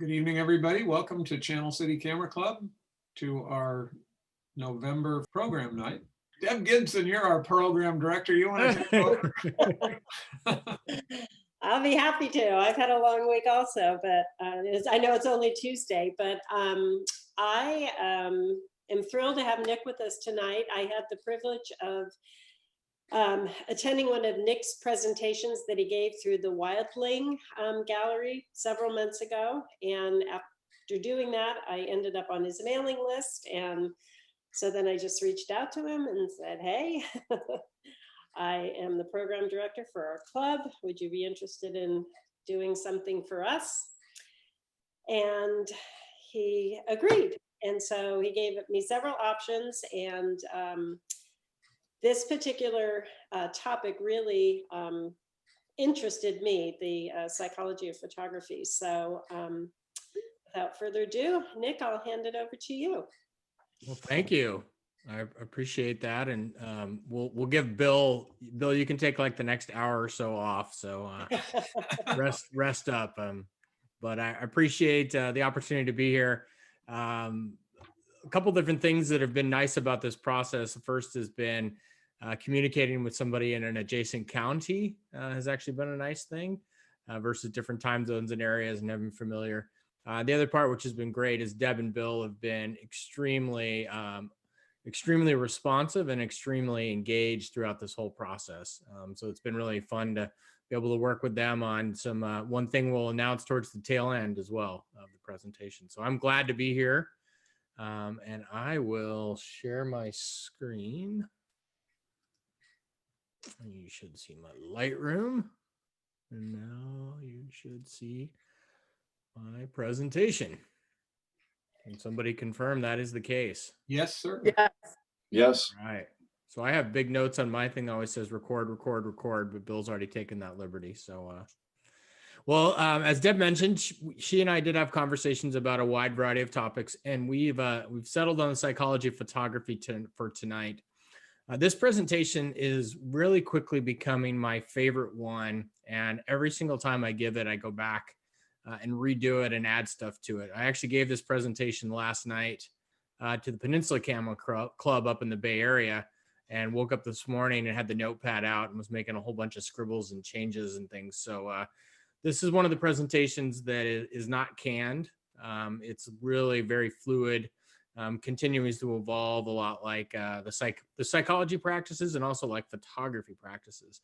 Good evening, everybody. Welcome to Channel City Camera Club, to our November program night. Deb Gibson, you're our program director. You want to take over? I'll be happy to. I've had a long week also, but I know it's only Tuesday, but I am thrilled to have Nick with us tonight. I had the privilege of attending one of Nick's presentations that he gave through the Wildling Gallery several months ago. And after doing that, I ended up on his mailing list. And so then I just reached out to him and said, hey, I am the program director for our club. Would you be interested in doing something for us? And he agreed. And so he gave me several options, and this particular topic really interested me, the psychology of photography. So without further ado, Nick, I'll hand it over to you. Well, thank you. I appreciate that. And we'll give Bill, you can take like the next hour or so off. So rest up. But I appreciate the opportunity to be here. A couple different things that have been nice about this process. The first has been communicating with somebody in an adjacent county has actually been a nice thing versus different time zones and areas and having familiar. The other part, which has been great, is Deb and Bill have been extremely responsive and extremely engaged throughout this whole process. So it's been really fun to be able to work with them on some one thing we'll announce towards the tail end as well of the presentation. So I'm glad to be here. And I will share my screen. You should see my Lightroom. And now you should see my presentation. Can somebody confirm that is the case? Yes, sir. Yes. Yes. All right. So I have big notes on my thing that always says record, but Bill's already taken that liberty. So, as Deb mentioned, she and I did have conversations about a wide variety of topics, and we've settled on the psychology of photography for tonight. This presentation is really quickly becoming my favorite one, and every single time I give it, I go back and redo it and add stuff to it. I actually gave this presentation last night to the Peninsula Camera Club up in the Bay Area, and woke up this morning and had the notepad out and was making a whole bunch of scribbles and changes and things. So this is one of the presentations that is not canned. It's really very fluid. Continues to evolve a lot like the psychology practices and also like photography practices.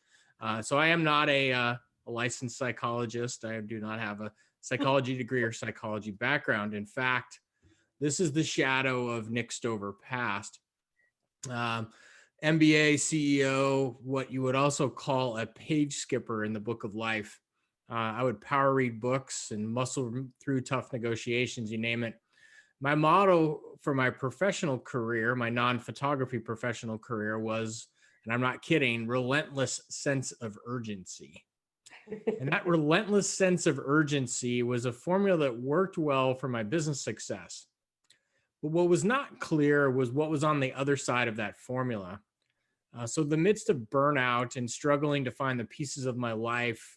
So I am not a licensed psychologist. I do not have a psychology degree or psychology background. In fact, this is the shadow of Nick Stover past. MBA, CEO, what you would also call a page skipper in the book of life. I would power read books and muscle through tough negotiations, you name it. My motto for my professional career, my non-photography professional career was, and I'm not kidding, relentless sense of urgency. And that relentless sense of urgency was a formula that worked well for my business success. But what was not clear was what was on the other side of that formula. So in the midst of burnout and struggling to find the pieces of my life,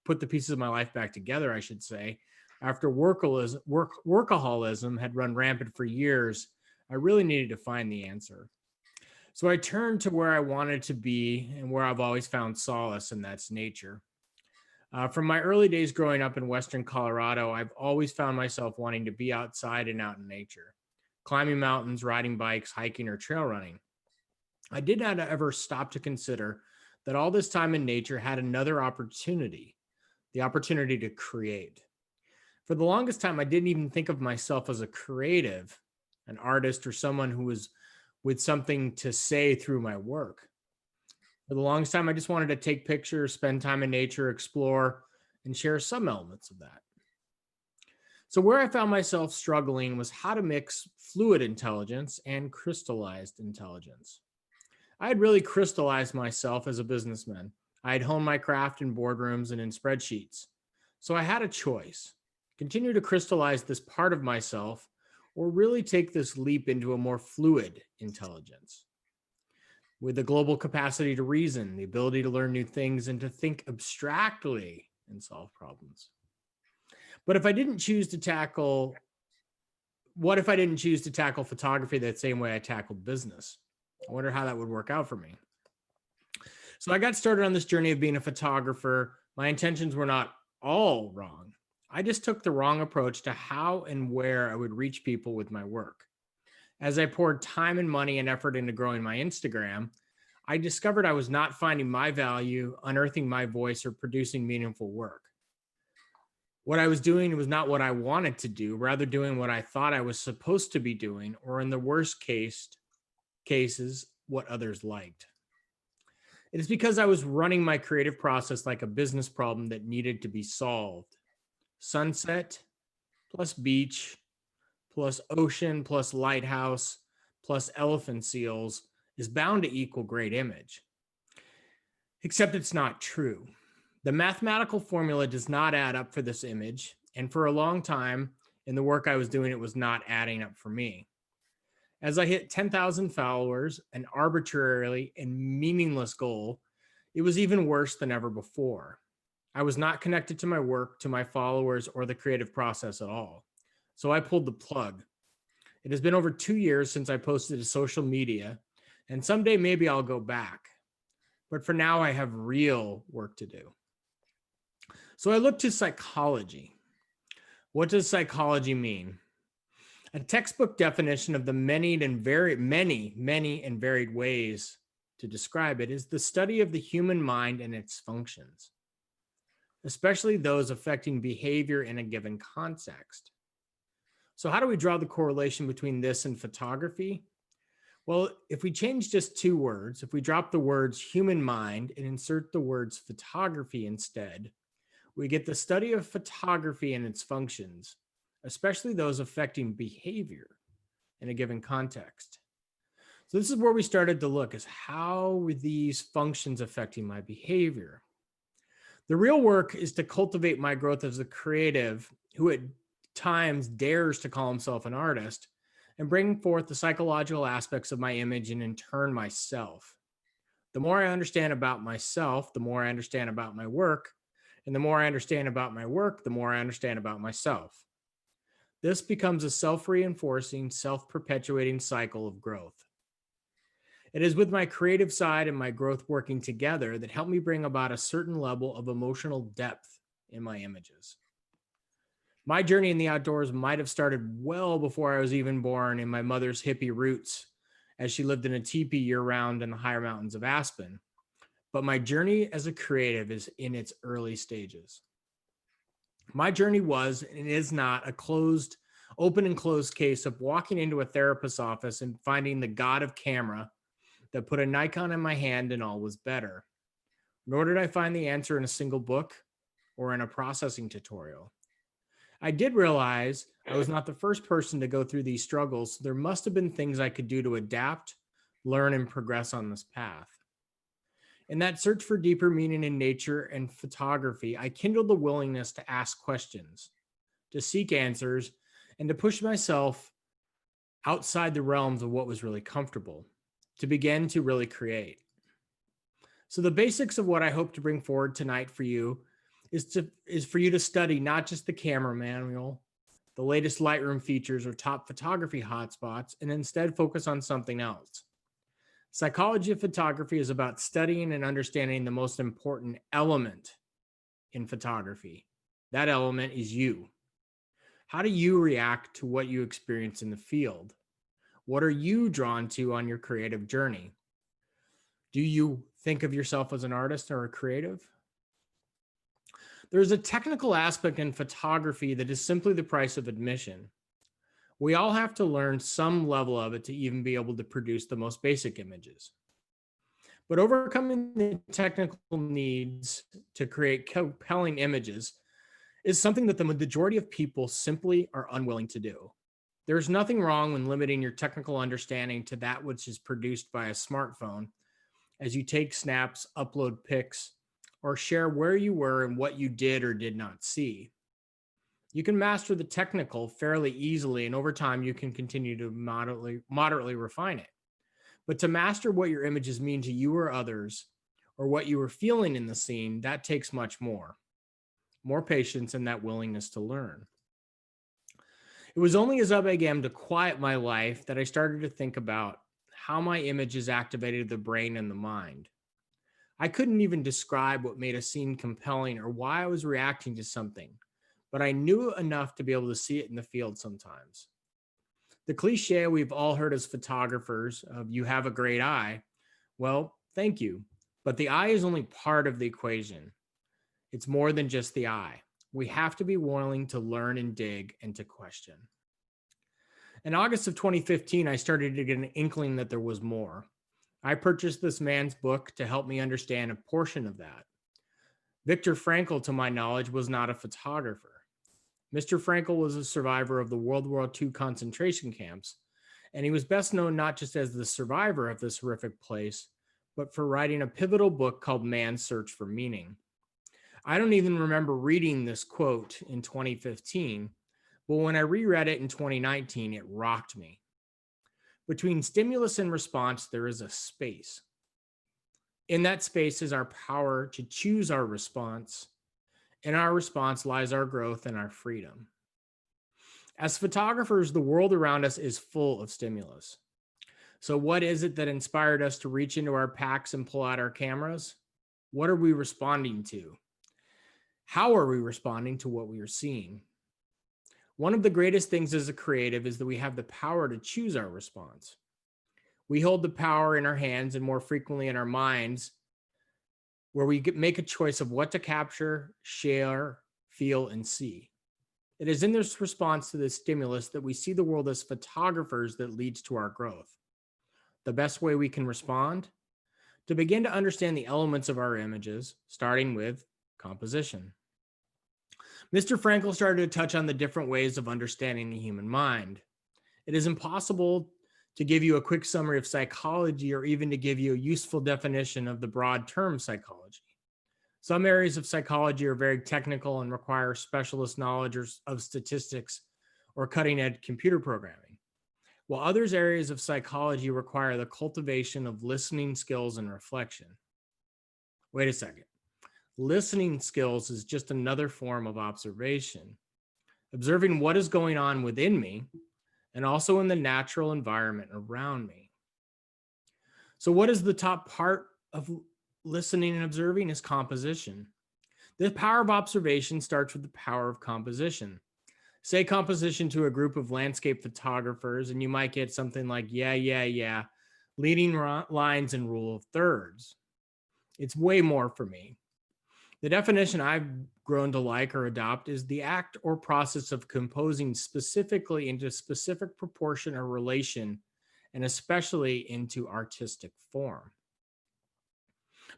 put the pieces of my life back together, I should say, after workaholism had run rampant for years, I really needed to find the answer. So I turned to where I wanted to be and where I've always found solace, and that's nature. From my early days growing up in Western Colorado, I've always found myself wanting to be outside and out in nature, climbing mountains, riding bikes, hiking, or trail running. I did not ever stop to consider that all this time in nature had another opportunity, the opportunity to create. For the longest time, I didn't even think of myself as a creative, an artist, or someone who was with something to say through my work. For the longest time, I just wanted to take pictures, spend time in nature, explore, and share some elements of that. So where I found myself struggling was how to mix fluid intelligence and crystallized intelligence. I had really crystallized myself as a businessman. I had honed my craft in boardrooms and in spreadsheets. So I had a choice: continue to crystallize this part of myself, or really take this leap into a more fluid intelligence. With the global capacity to reason, the ability to learn new things, and to think abstractly and solve problems. But if I didn't choose to tackle, what if I didn't choose to tackle photography that same way I tackled business? I wonder how that would work out for me. So I got started on this journey of being a photographer. My intentions were not all wrong. I just took the wrong approach to how and where I would reach people with my work. As I poured time and money and effort into growing my Instagram, I discovered I was not finding my value, unearthing my voice, or producing meaningful work. What I was doing was not what I wanted to do, rather doing what I thought I was supposed to be doing, or in the worst cases, what others liked. It is because I was running my creative process like a business problem that needed to be solved. Sunset plus beach plus ocean plus lighthouse plus elephant seals is bound to equal great image. Except it's not true. The mathematical formula does not add up for this image, and for a long time in the work I was doing, it was not adding up for me. As I hit 10,000 followers, an arbitrary and meaningless goal, it was even worse than ever before. I was not connected to my work, to my followers, or the creative process at all. So I pulled the plug. It has been over 2 years since I posted to social media, and someday maybe I'll go back. But for now, I have real work to do. So I looked to psychology. What does psychology mean? A textbook definition of the many and varied ways to describe it is the study of the human mind and its functions, especially those affecting behavior in a given context. So how do we draw the correlation between this and photography? Well, if we change just 2 words, if we drop the words human mind and insert the words photography instead, we get the study of photography and its functions, especially those affecting behavior in a given context. So this is where we started to look, is how were these functions affecting my behavior? The real work is to cultivate my growth as a creative who at times dares to call himself an artist, and bring forth the psychological aspects of my image and in turn myself. The more I understand about myself, the more I understand about my work, and the more I understand about my work, the more I understand about myself. This becomes a self-reinforcing, self-perpetuating cycle of growth. It is with my creative side and my growth working together that help me bring about a certain level of emotional depth in my images. My journey in the outdoors might have started well before I was even born in my mother's hippie roots, as she lived in a teepee year-round in the higher mountains of Aspen. But my journey as a creative is in its early stages. My journey was and is not a open and closed case of walking into a therapist's office and finding the god of camera that put a Nikon in my hand and all was better. Nor did I find the answer in a single book or in a processing tutorial. I did realize I was not the first person to go through these struggles. There must have been things I could do to adapt, learn, and progress on this path. In that search for deeper meaning in nature and photography, I kindled the willingness to ask questions, to seek answers, and to push myself outside the realms of what was really comfortable, to begin to really create. So the basics of what I hope to bring forward tonight for you is for you to study not just the camera manual, the latest Lightroom features, or top photography hotspots, and instead focus on something else. Psychology of photography is about studying and understanding the most important element in photography. That element is you. How do you react to what you experience in the field? What are you drawn to on your creative journey? Do you think of yourself as an artist or a creative? There's a technical aspect in photography that is simply the price of admission. We all have to learn some level of it to even be able to produce the most basic images. But overcoming the technical needs to create compelling images is something that the majority of people simply are unwilling to do. There's nothing wrong when limiting your technical understanding to that which is produced by a smartphone as you take snaps, upload pics, or share where you were and what you did or did not see. You can master the technical fairly easily, and over time you can continue to moderately refine it. But to master what your images mean to you or others, or what you were feeling in the scene, that takes much more. more patience, and that willingness to learn. It was only as I began to quiet my life that I started to think about how my images activated the brain and the mind. I couldn't even describe what made a scene compelling or why I was reacting to something, but I knew enough to be able to see it in the field sometimes. The cliche we've all heard as photographers of "you have a great eye," well, thank you, but the eye is only part of the equation. It's more than just the eye. We have to be willing to learn and dig and to question. In August of 2015, I started to get an inkling that there was more. I purchased this man's book to help me understand a portion of that. Viktor Frankl, to my knowledge, was not a photographer. Mr. Frankl was a survivor of the World War II concentration camps, and he was best known not just as the survivor of this horrific place, but for writing a pivotal book called Man's Search for Meaning. I don't even remember reading this quote in 2015, but when I reread it in 2019, it rocked me. Between stimulus and response, there is a space. In that space is our power to choose our response. In our response lies our growth and our freedom. As photographers, the world around us is full of stimulus. So what is it that inspired us to reach into our packs and pull out our cameras? What are we responding to? How are we responding to what we are seeing? One of the greatest things as a creative is that we have the power to choose our response. We hold the power in our hands and more frequently in our minds, where we make a choice of what to capture, share, feel, and see. It is in this response to this stimulus that we see the world as photographers that leads to our growth. The best way we can respond? To begin to understand the elements of our images, starting with composition. Mr. Frankl started to touch on the different ways of understanding the human mind. It is impossible to give you a quick summary of psychology or even to give you a useful definition of the broad term psychology. Some areas of psychology are very technical and require specialist knowledge of statistics or cutting-edge computer programming, while others areas of psychology require the cultivation of listening skills and reflection. Wait a second. Listening skills is just another form of observation, observing what is going on within me and also in the natural environment around me. So what is the top part of listening and observing is composition. The power of observation starts with the power of composition. Say composition to a group of landscape photographers and you might get something like, yeah, leading lines and rule of thirds. It's way more for me. The definition I've grown to like or adopt is the act or process of composing specifically into specific proportion or relation, and especially into artistic form.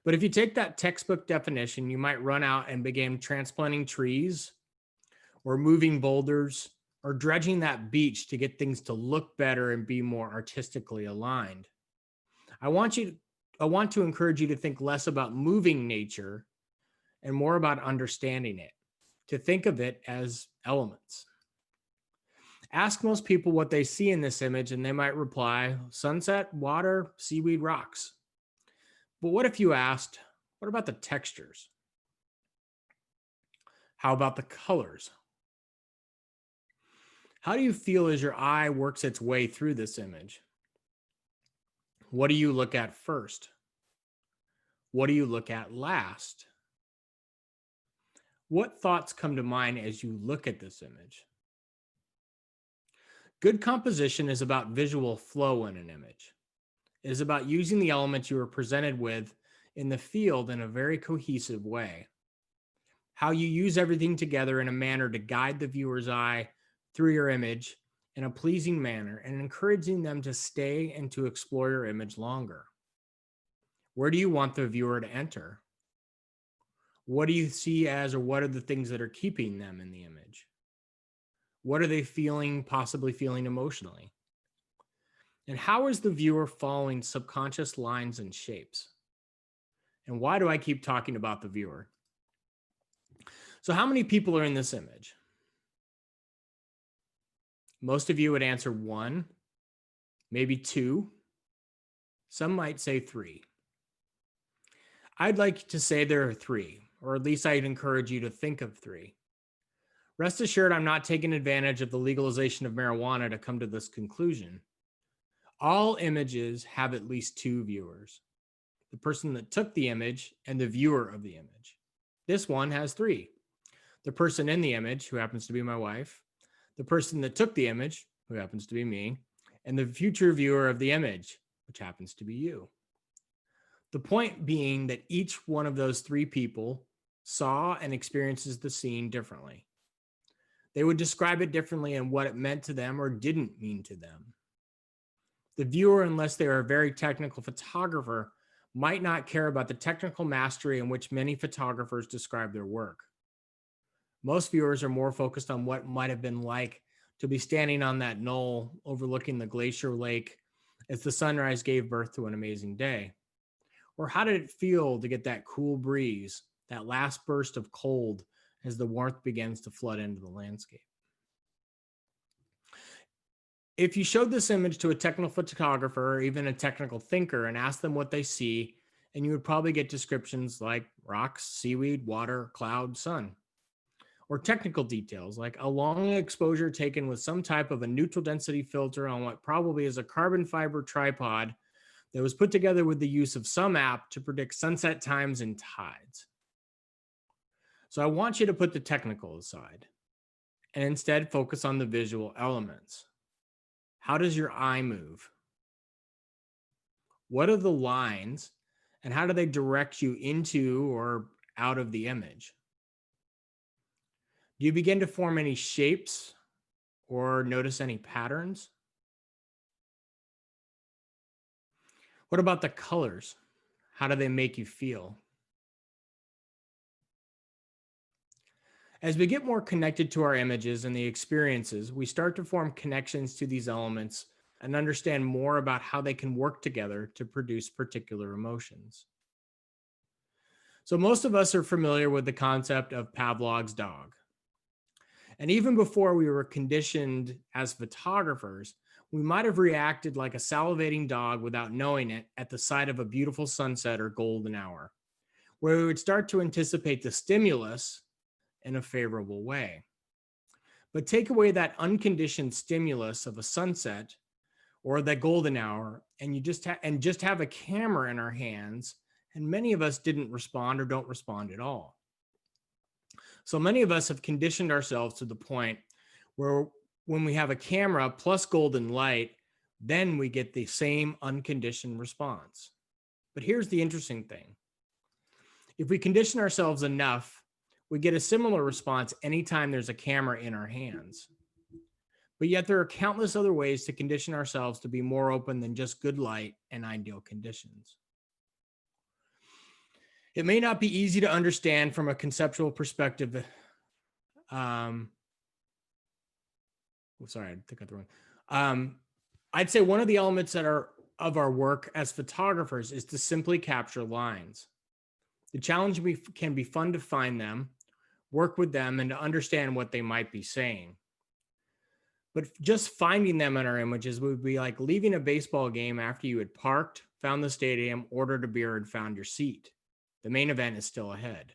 But if you take that textbook definition, you might run out and begin transplanting trees or moving boulders or dredging that beach to get things to look better and be more artistically aligned. I want to encourage you to think less about moving nature and more about understanding it, to think of it as elements. Ask most people what they see in this image and they might reply, sunset, water, seaweed, rocks. But what if you asked, what about the textures? How about the colors? How do you feel as your eye works its way through this image? What do you look at first? What do you look at last? What thoughts come to mind as you look at this image? Good composition is about visual flow in an image. It is about using the elements you are presented with in the field in a very cohesive way. How you use everything together in a manner to guide the viewer's eye through your image in a pleasing manner and encouraging them to stay and to explore your image longer. Where do you want the viewer to enter? What do you see as, or what are the things that are keeping them in the image? What are they feeling, possibly feeling emotionally? And how is the viewer following subconscious lines and shapes? And why do I keep talking about the viewer? So how many people are in this image? Most of you would answer 1, maybe 2. Some might say 3. I'd like to say there are 3. or at least I'd encourage you to think of 3. Rest assured, I'm not taking advantage of the legalization of marijuana to come to this conclusion. All images have at least 2 viewers: the person that took the image and the viewer of the image. This one has 3: the person in the image, who happens to be my wife, the person that took the image, who happens to be me, and the future viewer of the image, which happens to be you. The point being that each one of those 3 people saw and experiences the scene differently. They would describe it differently in what it meant to them or didn't mean to them. The viewer, unless they are a very technical photographer, might not care about the technical mastery in which many photographers describe their work. Most viewers are more focused on what might have been like to be standing on that knoll overlooking the glacier lake as the sunrise gave birth to an amazing day. Or how did it feel to get that cool breeze, that last burst of cold as the warmth begins to flood into the landscape? If you showed this image to a technical photographer or even a technical thinker and asked them what they see, and you would probably get descriptions like rocks, seaweed, water, cloud, sun. Or technical details like a long exposure taken with some type of a neutral density filter on what probably is a carbon fiber tripod that was put together with the use of some app to predict sunset times and tides. So I want you to put the technical aside and instead focus on the visual elements. How does your eye move? What are the lines and how do they direct you into or out of the image? Do you begin to form any shapes or notice any patterns? What about the colors? How do they make you feel? As we get more connected to our images and the experiences, we start to form connections to these elements and understand more about how they can work together to produce particular emotions. So most of us are familiar with the concept of Pavlov's dog. And even before we were conditioned as photographers, we might have reacted like a salivating dog without knowing it at the sight of a beautiful sunset or golden hour, where we would start to anticipate the stimulus in a favorable way. But take away that unconditioned stimulus of a sunset or that golden hour, and you just have a camera in our hands, and many of us didn't respond or don't respond at all. So many of us have conditioned ourselves to the point where when we have a camera plus golden light, then we get the same unconditioned response. But here's the interesting thing. If we condition ourselves enough, we get a similar response anytime there's a camera in our hands. But yet there are countless other ways to condition ourselves to be more open than just good light and ideal conditions. It may not be easy to understand from a conceptual perspective. Sorry, I think I threw one. I'd say one of the elements that are of our work as photographers is to simply capture lines. The challenge can be fun to find them, work with them, and to understand what they might be saying. But just finding them in our images would be like leaving a baseball game after you had parked, found the stadium, ordered a beer, and found your seat. The main event is still ahead.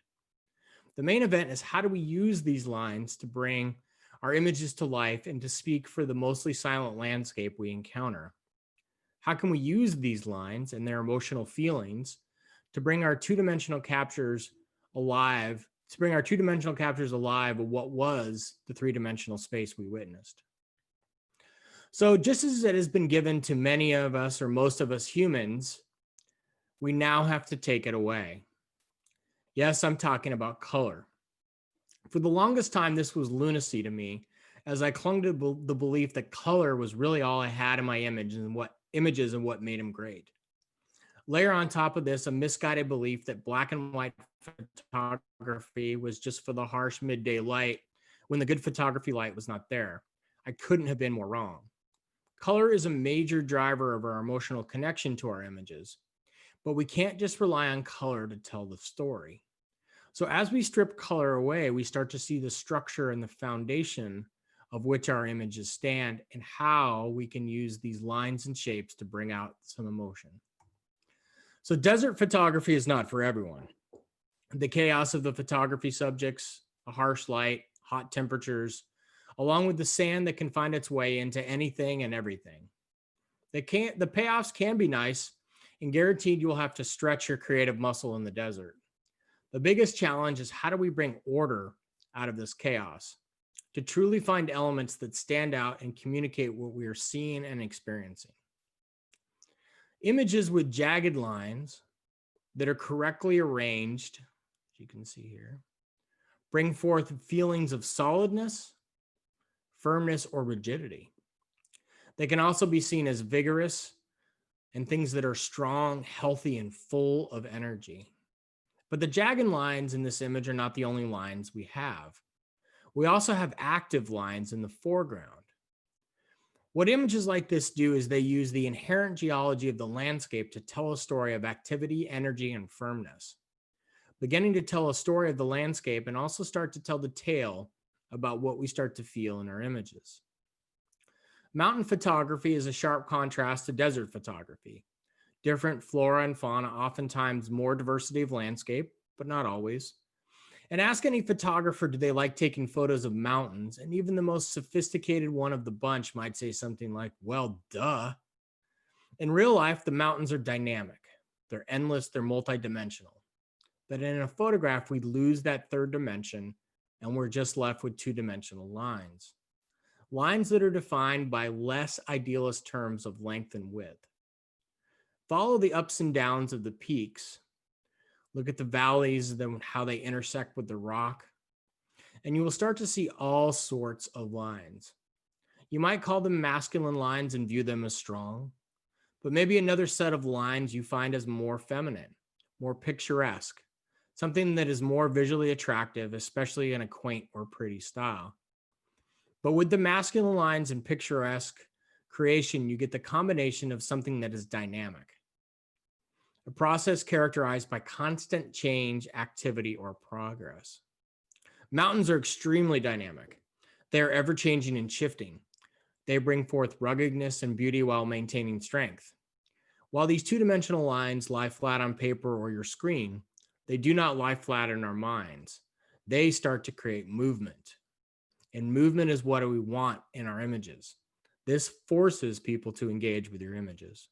The main event is how do we use these lines to bring our images to life and to speak for the mostly silent landscape we encounter? How can we use these lines and their emotional feelings to bring our two-dimensional captures alive, of what was the three-dimensional space we witnessed? So just as it has been given to many of us or most of us humans, we now have to take it away. Yes, I'm talking about color. For the longest time, this was lunacy to me, as I clung to the belief that color was really all I had in my images and what made them great. Layer on top of this a misguided belief that black and white photography was just for the harsh midday light when the good photography light was not there. I couldn't have been more wrong. Color is a major driver of our emotional connection to our images, but we can't just rely on color to tell the story. So as we strip color away, we start to see the structure and the foundation of which our images stand and how we can use these lines and shapes to bring out some emotion. So desert photography is not for everyone. The chaos of the photography subjects, a harsh light, hot temperatures, along with the sand that can find its way into anything and everything. The payoffs can be nice, and guaranteed you will have to stretch your creative muscle in the desert. The biggest challenge is, how do we bring order out of this chaos to truly find elements that stand out and communicate what we are seeing and experiencing? Images with jagged lines that are correctly arranged, as you can see here, bring forth feelings of solidness, firmness, or rigidity. They can also be seen as vigorous and things that are strong, healthy, and full of energy. But the jagged lines in this image are not the only lines we have. We also have active lines in the foreground. What images like this do is they use the inherent geology of the landscape to tell a story of activity, energy, and firmness, beginning to tell a story of the landscape and also start to tell the tale about what we start to feel in our images. Mountain photography is a sharp contrast to desert photography. Different flora and fauna, oftentimes more diversity of landscape, but not always. And ask any photographer, do they like taking photos of mountains? And even the most sophisticated one of the bunch might say something like, well, duh. In real life, the mountains are dynamic. They're endless, they're multidimensional. But in a photograph, we lose that third dimension and we're just left with two-dimensional lines. Lines that are defined by less idealist terms of length and width. Follow the ups and downs of the peaks. Look at the valleys, then how they intersect with the rock. And you will start to see all sorts of lines. You might call them masculine lines and view them as strong, but maybe another set of lines you find as more feminine, more picturesque, something that is more visually attractive, especially in a quaint or pretty style. But with the masculine lines and picturesque creation, you get the combination of something that is dynamic. A process characterized by constant change, activity, or progress. Mountains are extremely dynamic. They are ever-changing and shifting. They bring forth ruggedness and beauty while maintaining strength. While these two-dimensional lines lie flat on paper or your screen, they do not lie flat in our minds. They start to create movement. And movement is what we want in our images. This forces people to engage with your images.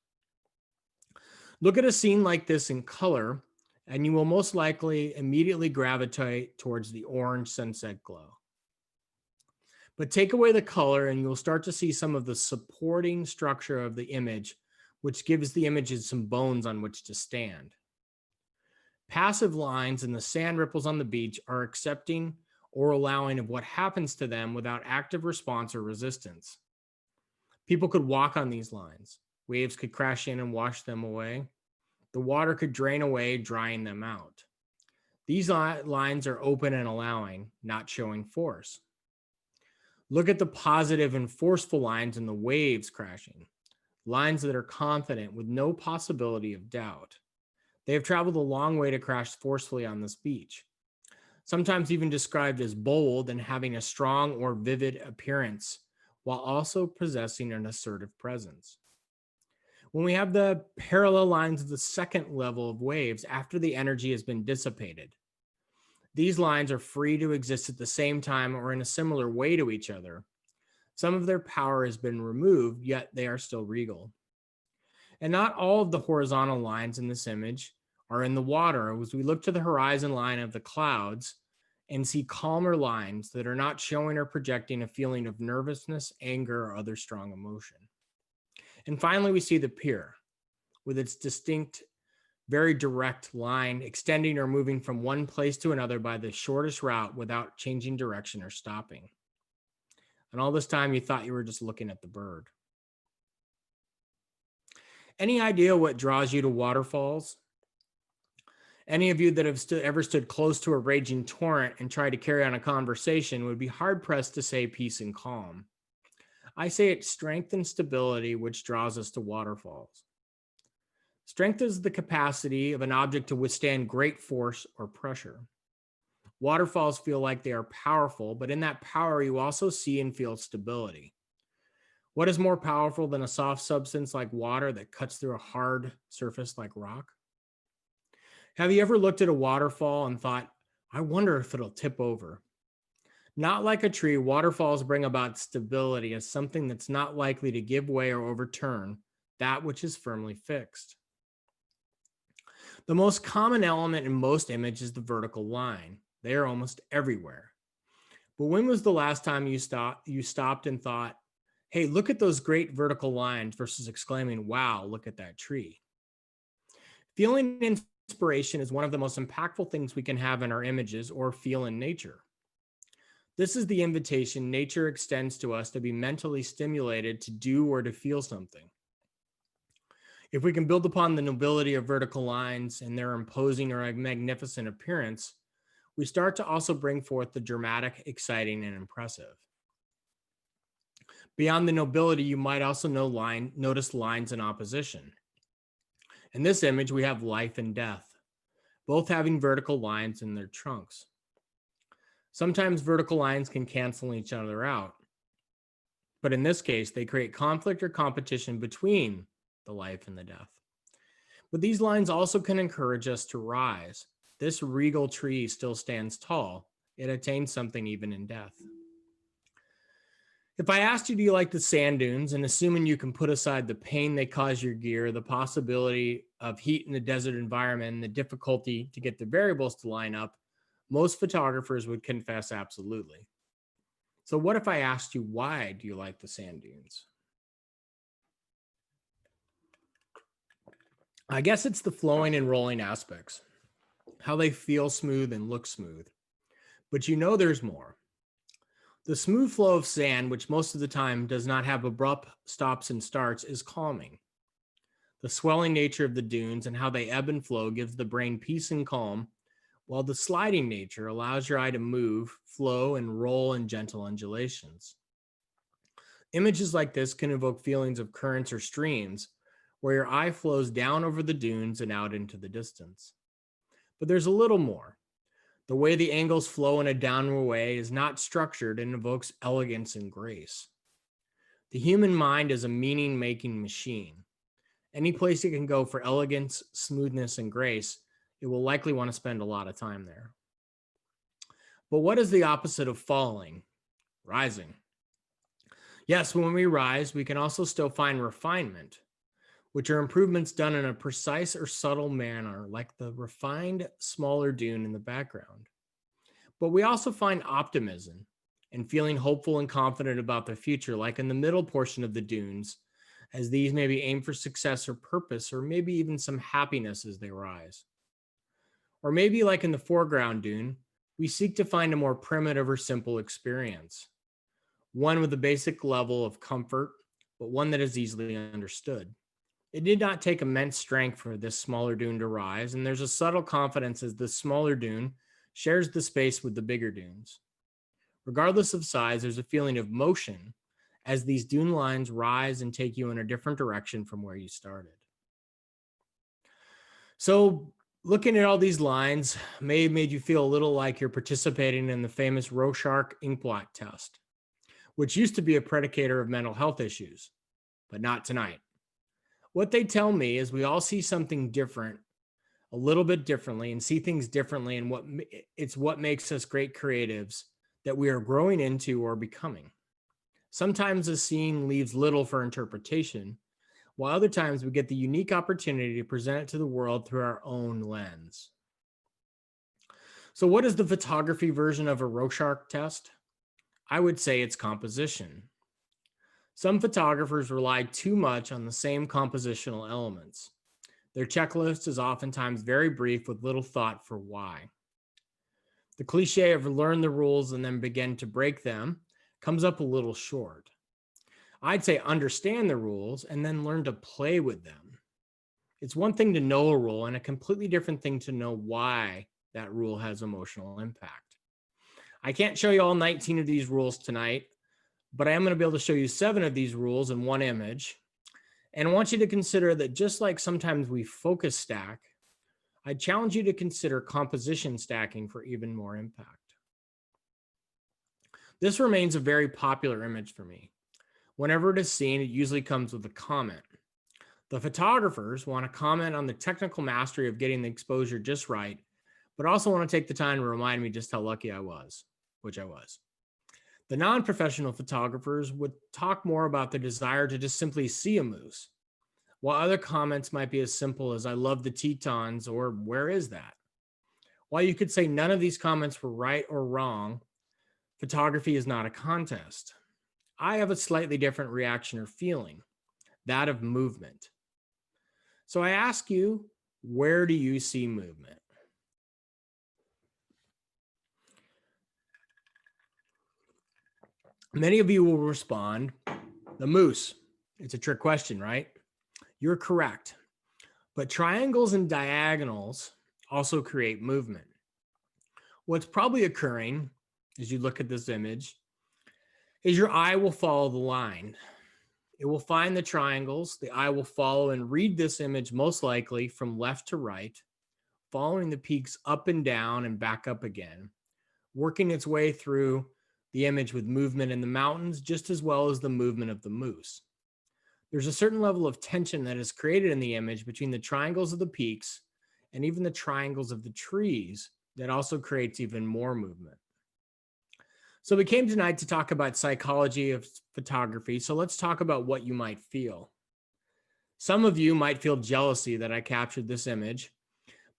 Look at a scene like this in color, and you will most likely immediately gravitate towards the orange sunset glow. But take away the color and you'll start to see some of the supporting structure of the image, which gives the images some bones on which to stand. Passive lines and the sand ripples on the beach are accepting or allowing of what happens to them without active response or resistance. People could walk on these lines. Waves could crash in and wash them away. The water could drain away, drying them out. These lines are open and allowing, not showing force. Look at the positive and forceful lines in the waves crashing, lines that are confident with no possibility of doubt. They have traveled a long way to crash forcefully on this beach, sometimes even described as bold and having a strong or vivid appearance, while also possessing an assertive presence. When we have the parallel lines of the second level of waves after the energy has been dissipated, these lines are free to exist at the same time or in a similar way to each other. Some of their power has been removed, yet they are still regal. And not all of the horizontal lines in this image are in the water, as we look to the horizon line of the clouds and see calmer lines that are not showing or projecting a feeling of nervousness, anger, or other strong emotion. And finally, we see the pier with its distinct, very direct line extending or moving from one place to another by the shortest route without changing direction or stopping. And all this time you thought you were just looking at the bird. Any idea what draws you to waterfalls? Any of you that have ever stood close to a raging torrent and tried to carry on a conversation would be hard-pressed to say peace and calm. I say it's strength and stability which draws us to waterfalls. Strength is the capacity of an object to withstand great force or pressure. Waterfalls feel like they are powerful, but in that power you also see and feel stability. What is more powerful than a soft substance like water that cuts through a hard surface like rock? Have you ever looked at a waterfall and thought, I wonder if it'll tip over? Not like a tree, waterfalls bring about stability as something that's not likely to give way or overturn that which is firmly fixed. The most common element in most images is the vertical line. They are almost everywhere. But when was the last time you stopped and thought, hey, look at those great vertical lines versus exclaiming, wow, look at that tree? Feeling inspiration is one of the most impactful things we can have in our images or feel in nature. This is the invitation nature extends to us to be mentally stimulated to do or to feel something. If we can build upon the nobility of vertical lines and their imposing or magnificent appearance, we start to also bring forth the dramatic, exciting, and impressive. Beyond the nobility, you might also notice lines in opposition. In this image, we have life and death, both having vertical lines in their trunks. Sometimes vertical lines can cancel each other out, but in this case, they create conflict or competition between the life and the death. But these lines also can encourage us to rise. This regal tree still stands tall. It attains something even in death. If I asked you, do you like the sand dunes, and assuming you can put aside the pain they cause your gear, the possibility of heat in a desert environment, and the difficulty to get the variables to line up, most photographers would confess absolutely. So what if I asked you, why do you like the sand dunes? I guess it's the flowing and rolling aspects, how they feel smooth and look smooth. But you know there's more. The smooth flow of sand, which most of the time does not have abrupt stops and starts, is calming. The swelling nature of the dunes and how they ebb and flow gives the brain peace and calm, while the sliding nature allows your eye to move, flow, and roll in gentle undulations. Images like this can evoke feelings of currents or streams, where your eye flows down over the dunes and out into the distance. But there's a little more. The way the angles flow in a downward way is not structured and evokes elegance and grace. The human mind is a meaning-making machine. Any place it can go for elegance, smoothness, and grace, it will likely want to spend a lot of time there. But what is the opposite of falling? Rising. Yes, when we rise, we can also still find refinement, which are improvements done in a precise or subtle manner, like the refined, smaller dune in the background. But we also find optimism and feeling hopeful and confident about the future, like in the middle portion of the dunes, as these maybe aim for success or purpose, or maybe even some happiness as they rise. Or maybe like in the foreground dune, we seek to find a more primitive or simple experience, one with a basic level of comfort, but one that is easily understood. It did not take immense strength for this smaller dune to rise, and there's a subtle confidence as the smaller dune shares the space with the bigger dunes. Regardless of size, there's a feeling of motion as these dune lines rise and take you in a different direction from where you started. So looking at all these lines may have made you feel a little like you're participating in the famous Rorschach inkblot test, which used to be a predicator of mental health issues, but not tonight. What they tell me is we all see something different, a little bit differently, and see things differently, and it's what makes us great creatives that we are growing into or becoming. Sometimes a scene leaves little for interpretation, while other times we get the unique opportunity to present it to the world through our own lens. So what is the photography version of a Rorschach test? I would say it's composition. Some photographers rely too much on the same compositional elements. Their checklist is oftentimes very brief with little thought for why. The cliche of learn the rules and then begin to break them comes up a little short. I'd say understand the rules and then learn to play with them. It's one thing to know a rule and a completely different thing to know why that rule has emotional impact. I can't show you all 19 of these rules tonight, but I am going to be able to show you 7 of these rules in one image. And I want you to consider that just like sometimes we focus stack, I challenge you to consider composition stacking for even more impact. This remains a very popular image for me. Whenever it is seen, it usually comes with a comment. The photographers want to comment on the technical mastery of getting the exposure just right, but also want to take the time to remind me just how lucky I was, which I was. The non-professional photographers would talk more about the desire to just simply see a moose, while other comments might be as simple as, I love the Tetons, or where is that? While you could say none of these comments were right or wrong, photography is not a contest. I have a slightly different reaction or feeling, that of movement. So I ask you, where do you see movement? Many of you will respond, the moose. It's a trick question, right? You're correct. But triangles and diagonals also create movement. What's probably occurring as you look at this image is your eye will follow the line. It will find the triangles, the eye will follow and read this image most likely from left to right, following the peaks up and down and back up again, working its way through the image with movement in the mountains just as well as the movement of the moose. There's a certain level of tension that is created in the image between the triangles of the peaks and even the triangles of the trees that also creates even more movement. So we came tonight to talk about psychology of photography. So let's talk about what you might feel. Some of you might feel jealousy that I captured this image,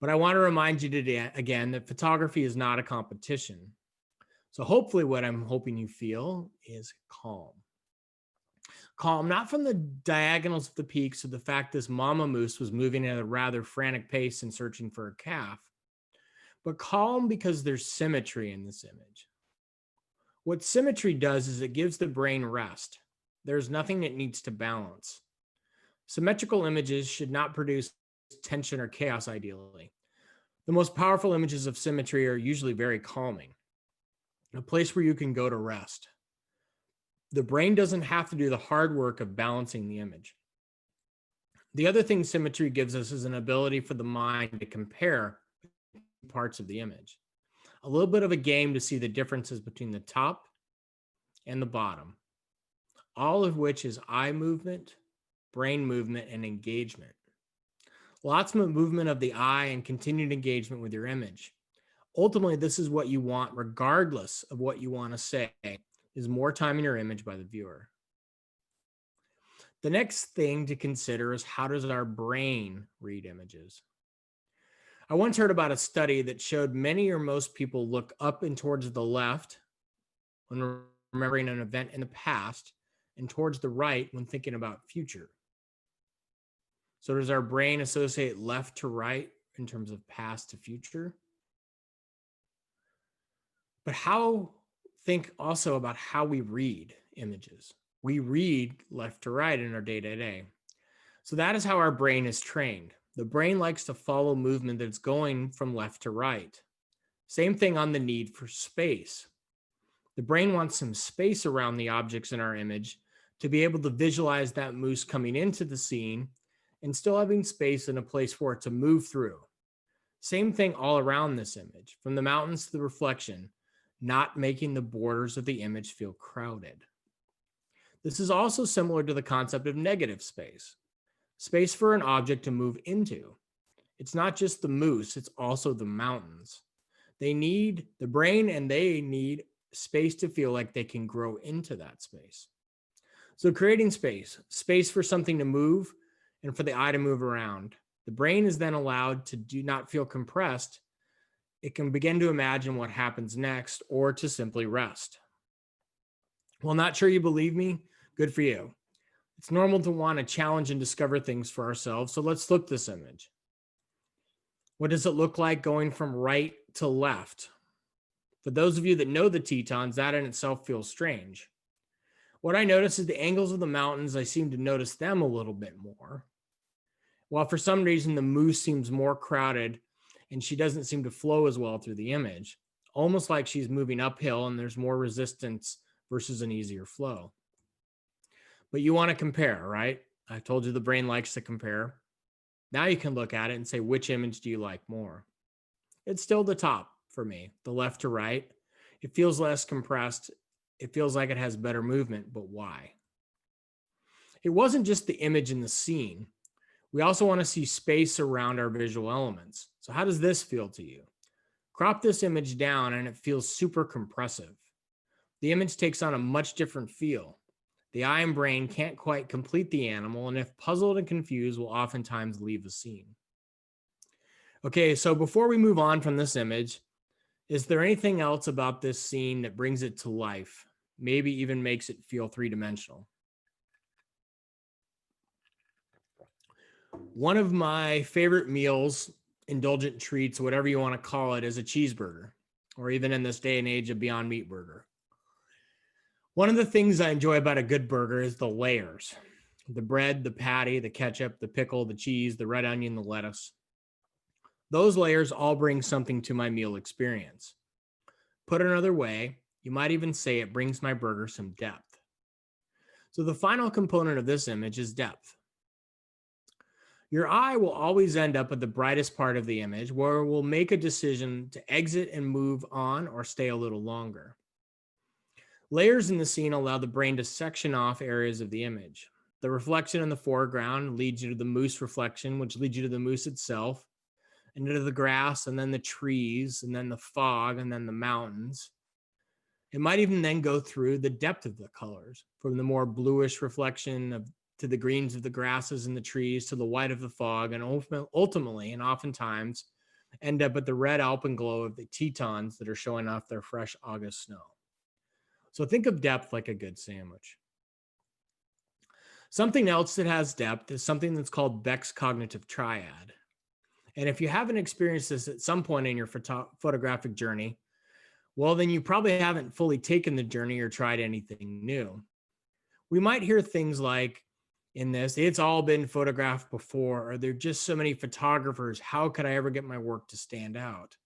but I want to remind you today again that photography is not a competition. So hopefully what I'm hoping you feel is calm. Calm, not from the diagonals of the peaks or the fact this mama moose was moving at a rather frantic pace and searching for a calf, but calm because there's symmetry in this image. What symmetry does is it gives the brain rest. There's nothing it needs to balance. Symmetrical images should not produce tension or chaos ideally. The most powerful images of symmetry are usually very calming, a place where you can go to rest. The brain doesn't have to do the hard work of balancing the image. The other thing symmetry gives us is an ability for the mind to compare parts of the image. A little bit of a game to see the differences between the top and the bottom, all of which is eye movement, brain movement, and engagement. Lots of movement of the eye and continued engagement with your image. Ultimately, this is what you want, regardless of what you want to say, is more time in your image by the viewer. The next thing to consider is, how does our brain read images? I once heard about a study that showed many or most people look up and towards the left when remembering an event in the past and towards the right when thinking about future. So does our brain associate left to right in terms of past to future? But think also about how we read images. We read left to right in our day-to-day. So that is how our brain is trained. The brain likes to follow movement that's going from left to right. Same thing on the need for space. The brain wants some space around the objects in our image to be able to visualize that moose coming into the scene and still having space and a place for it to move through. Same thing all around this image, from the mountains to the reflection, not making the borders of the image feel crowded. This is also similar to the concept of negative space. Space for an object to move into. It's not just the moose, it's also the mountains. They need the brain and they need space to feel like they can grow into that space. So creating space for something to move and for the eye to move around. The brain is then allowed to do not feel compressed. It can begin to imagine what happens next or to simply rest. Well, not sure you believe me? Good for you. It's normal to want to challenge and discover things for ourselves. So let's look at this image. What does it look like going from right to left? For those of you that know the Tetons, that in itself feels strange. What I notice is the angles of the mountains, I seem to notice them a little bit more. While for some reason the moose seems more crowded and she doesn't seem to flow as well through the image, almost like she's moving uphill and there's more resistance versus an easier flow. But you want to compare, right? I told you the brain likes to compare. Now you can look at it and say, which image do you like more? It's still the top for me, the left to right. It feels less compressed. It feels like it has better movement, but why? It wasn't just the image in the scene. We also want to see space around our visual elements. So how does this feel to you? Crop this image down and it feels super compressive. The image takes on a much different feel. The eye and brain can't quite complete the animal, and if puzzled and confused, will oftentimes leave a scene. Okay, so before we move on from this image, is there anything else about this scene that brings it to life? Maybe even makes it feel three-dimensional? One of my favorite meals, indulgent treats, whatever you want to call it, is a cheeseburger, or even in this day and age, a Beyond Meat burger. One of the things I enjoy about a good burger is the layers: the bread, the patty, the ketchup, the pickle, the cheese, the red onion, the lettuce. Those layers all bring something to my meal experience. Put another way, you might even say it brings my burger some depth. So the final component of this image is depth. Your eye will always end up at the brightest part of the image, where it will make a decision to exit and move on or stay a little longer. Layers in the scene allow the brain to section off areas of the image. The reflection in the foreground leads you to the moose reflection, which leads you to the moose itself, and into the grass, and then the trees, and then the fog, and then the mountains. It might even then go through the depth of the colors, from the more bluish reflection to the greens of the grasses and the trees, to the white of the fog, and ultimately, and oftentimes, end up at the red alpenglow of the Tetons that are showing off their fresh August snow. So think of depth like a good sandwich. Something else that has depth is something that's called Beck's cognitive triad. And if you haven't experienced this at some point in your photographic journey, well, then you probably haven't fully taken the journey or tried anything new. We might hear things like, in this, it's all been photographed before, or there are just so many photographers, how could I ever get my work to stand out?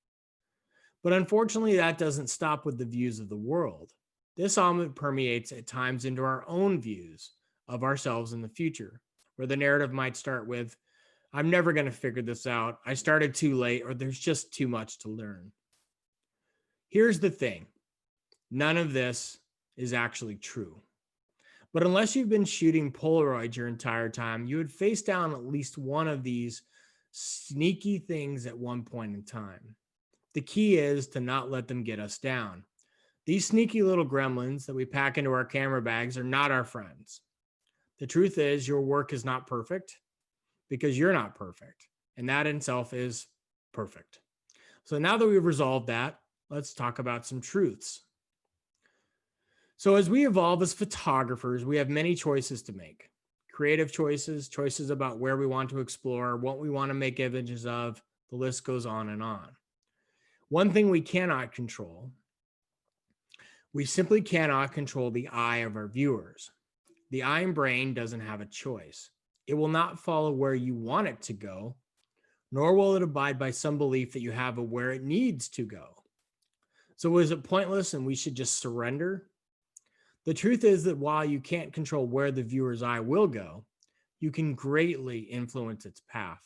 But unfortunately, that doesn't stop with the views of the world. This element permeates at times into our own views of ourselves in the future, where the narrative might start with, I'm never going to figure this out, I started too late, or there's just too much to learn. Here's the thing, none of this is actually true. But unless you've been shooting Polaroids your entire time, you would face down at least one of these sneaky things at one point in time. The key is to not let them get us down. These sneaky little gremlins that we pack into our camera bags are not our friends. The truth is, your work is not perfect because you're not perfect. And that in itself is perfect. So now that we've resolved that, let's talk about some truths. So as we evolve as photographers, we have many choices to make. Creative choices, choices about where we want to explore, what we want to make images of, the list goes on and on. One thing we cannot control, we simply cannot control the eye of our viewers. The eye and brain doesn't have a choice. It will not follow where you want it to go, nor will it abide by some belief that you have of where it needs to go. So is it pointless and we should just surrender? The truth is that while you can't control where the viewer's eye will go, you can greatly influence its path.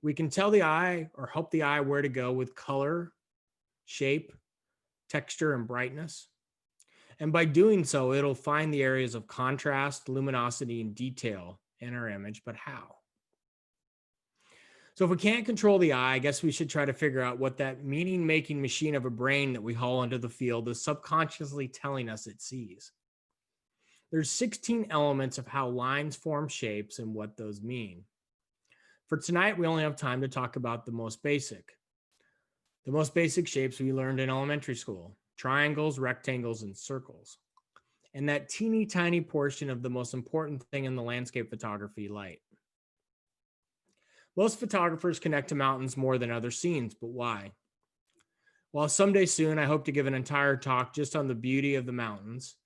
We can tell the eye or help the eye where to go with color, shape, texture, and brightness. And by doing so, it'll find the areas of contrast, luminosity, and detail in our image, but how? So if we can't control the eye, I guess we should try to figure out what that meaning-making machine of a brain that we haul into the field is subconsciously telling us it sees. There's 16 elements of how lines form shapes and what those mean. For tonight, we only have time to talk about the most basic. The most basic shapes we learned in elementary school: triangles, rectangles, and circles. And that teeny tiny portion of the most important thing in the landscape photography, light. Most photographers connect to mountains more than other scenes, but why? Well, someday soon, I hope to give an entire talk just on the beauty of the mountains.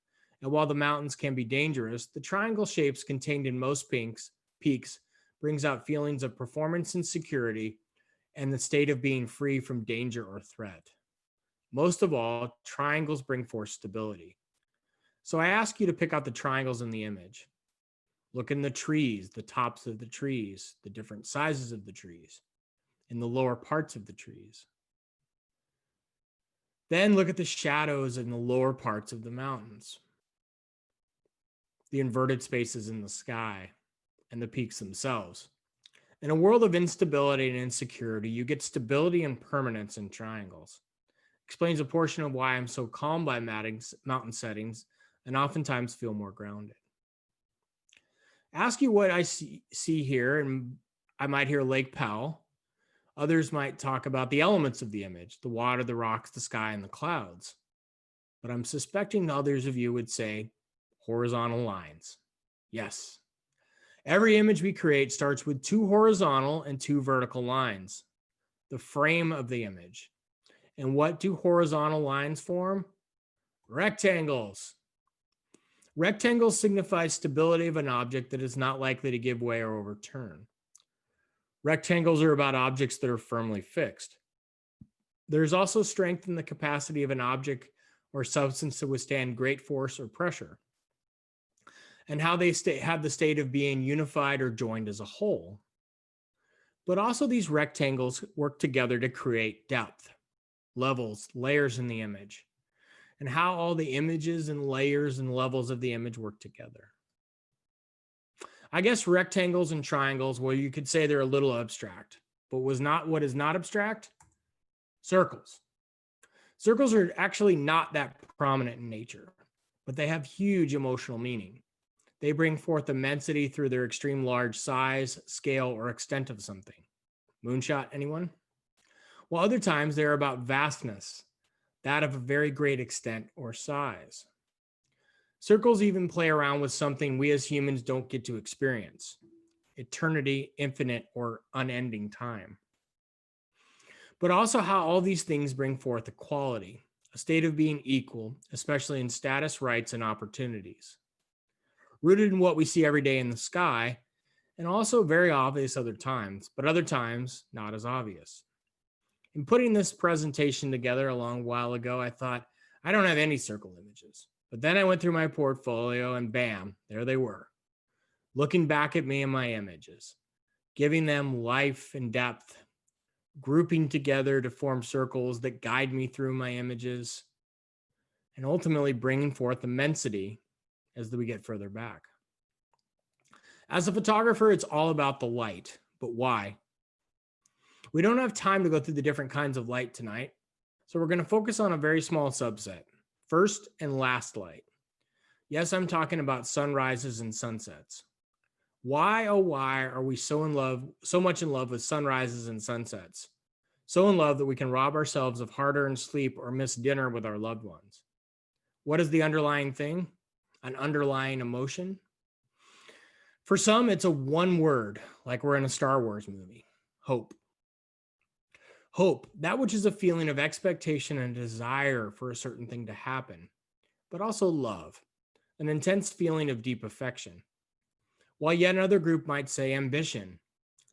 And while the mountains can be dangerous, the triangle shapes contained in most peaks brings out feelings of performance and security and the state of being free from danger or threat. Most of all, triangles bring forth stability. So I ask you to pick out the triangles in the image. Look in the trees, the tops of the trees, the different sizes of the trees, in the lower parts of the trees. Then look at the shadows in the lower parts of the mountains, the inverted spaces in the sky, and the peaks themselves. In a world of instability and insecurity, you get stability and permanence in triangles. Explains a portion of why I'm so calm by mountain settings and oftentimes feel more grounded. Ask you what I see here, and I might hear Lake Powell. Others might talk about the elements of the image, the water, the rocks, the sky, and the clouds. But I'm suspecting others of you would say horizontal lines. Yes. Every image we create starts with 2 horizontal and 2 vertical lines, the frame of the image. And what do horizontal lines form? Rectangles. Rectangles signify stability of an object that is not likely to give way or overturn. Rectangles are about objects that are firmly fixed. There's also strength in the capacity of an object or substance to withstand great force or pressure, and how they have the state of being unified or joined as a whole. But also these rectangles work together to create depth, levels, layers in the image, and how all the images and layers and levels of the image work together. I guess rectangles and triangles, well, you could say they're a little abstract, but what is not abstract? Circles. Circles are actually not that prominent in nature, but they have huge emotional meaning. They bring forth immensity through their extreme large size, scale, or extent of something. Moonshot, anyone? While other times they're about vastness, that of a very great extent or size. Circles even play around with something we as humans don't get to experience: eternity, infinite, or unending time. But also how all these things bring forth equality, a state of being equal, especially in status, rights, and opportunities. Rooted in what we see every day in the sky, and also very obvious other times, but other times not as obvious. In putting this presentation together a long while ago, I thought, I don't have any circle images. But then I went through my portfolio and bam, there they were, looking back at me and my images, giving them life and depth, grouping together to form circles that guide me through my images, and ultimately bringing forth immensity as we get further back. As a photographer, it's all about the light, but why? We don't have time to go through the different kinds of light tonight, so we're going to focus on a very small subset, first and last light. Yes, I'm talking about sunrises and sunsets. Why, oh why are we so much in love with sunrises and sunsets? So in love that we can rob ourselves of hard-earned sleep or miss dinner with our loved ones. What is the underlying thing? An underlying emotion? For some, it's a one word, like we're in a Star Wars movie: hope. Hope, that which is a feeling of expectation and desire for a certain thing to happen, but also love, an intense feeling of deep affection. While yet another group might say ambition,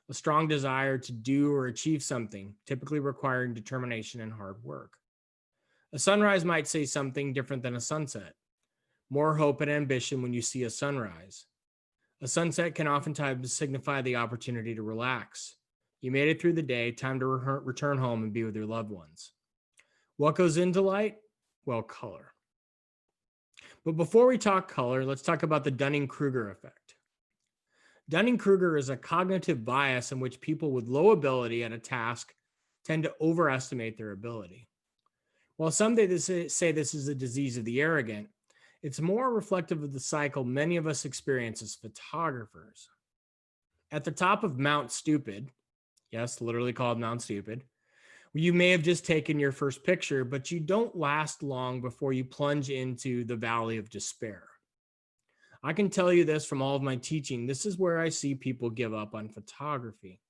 a strong desire to do or achieve something, typically requiring determination and hard work. A sunrise might say something different than a sunset. More hope and ambition when you see a sunrise. A sunset can oftentimes signify the opportunity to relax. You made it through the day, time to return home and be with your loved ones. What goes into light? Well, color. But before we talk color, let's talk about the Dunning-Kruger effect. Dunning-Kruger is a cognitive bias in which people with low ability at a task tend to overestimate their ability. While some say this is a disease of the arrogant, it's more reflective of the cycle many of us experience as photographers. At the top of Mount Stupid, yes, literally called Mount Stupid, you may have just taken your first picture, but you don't last long before you plunge into the valley of despair. I can tell you this from all of my teaching, this is where I see people give up on photography.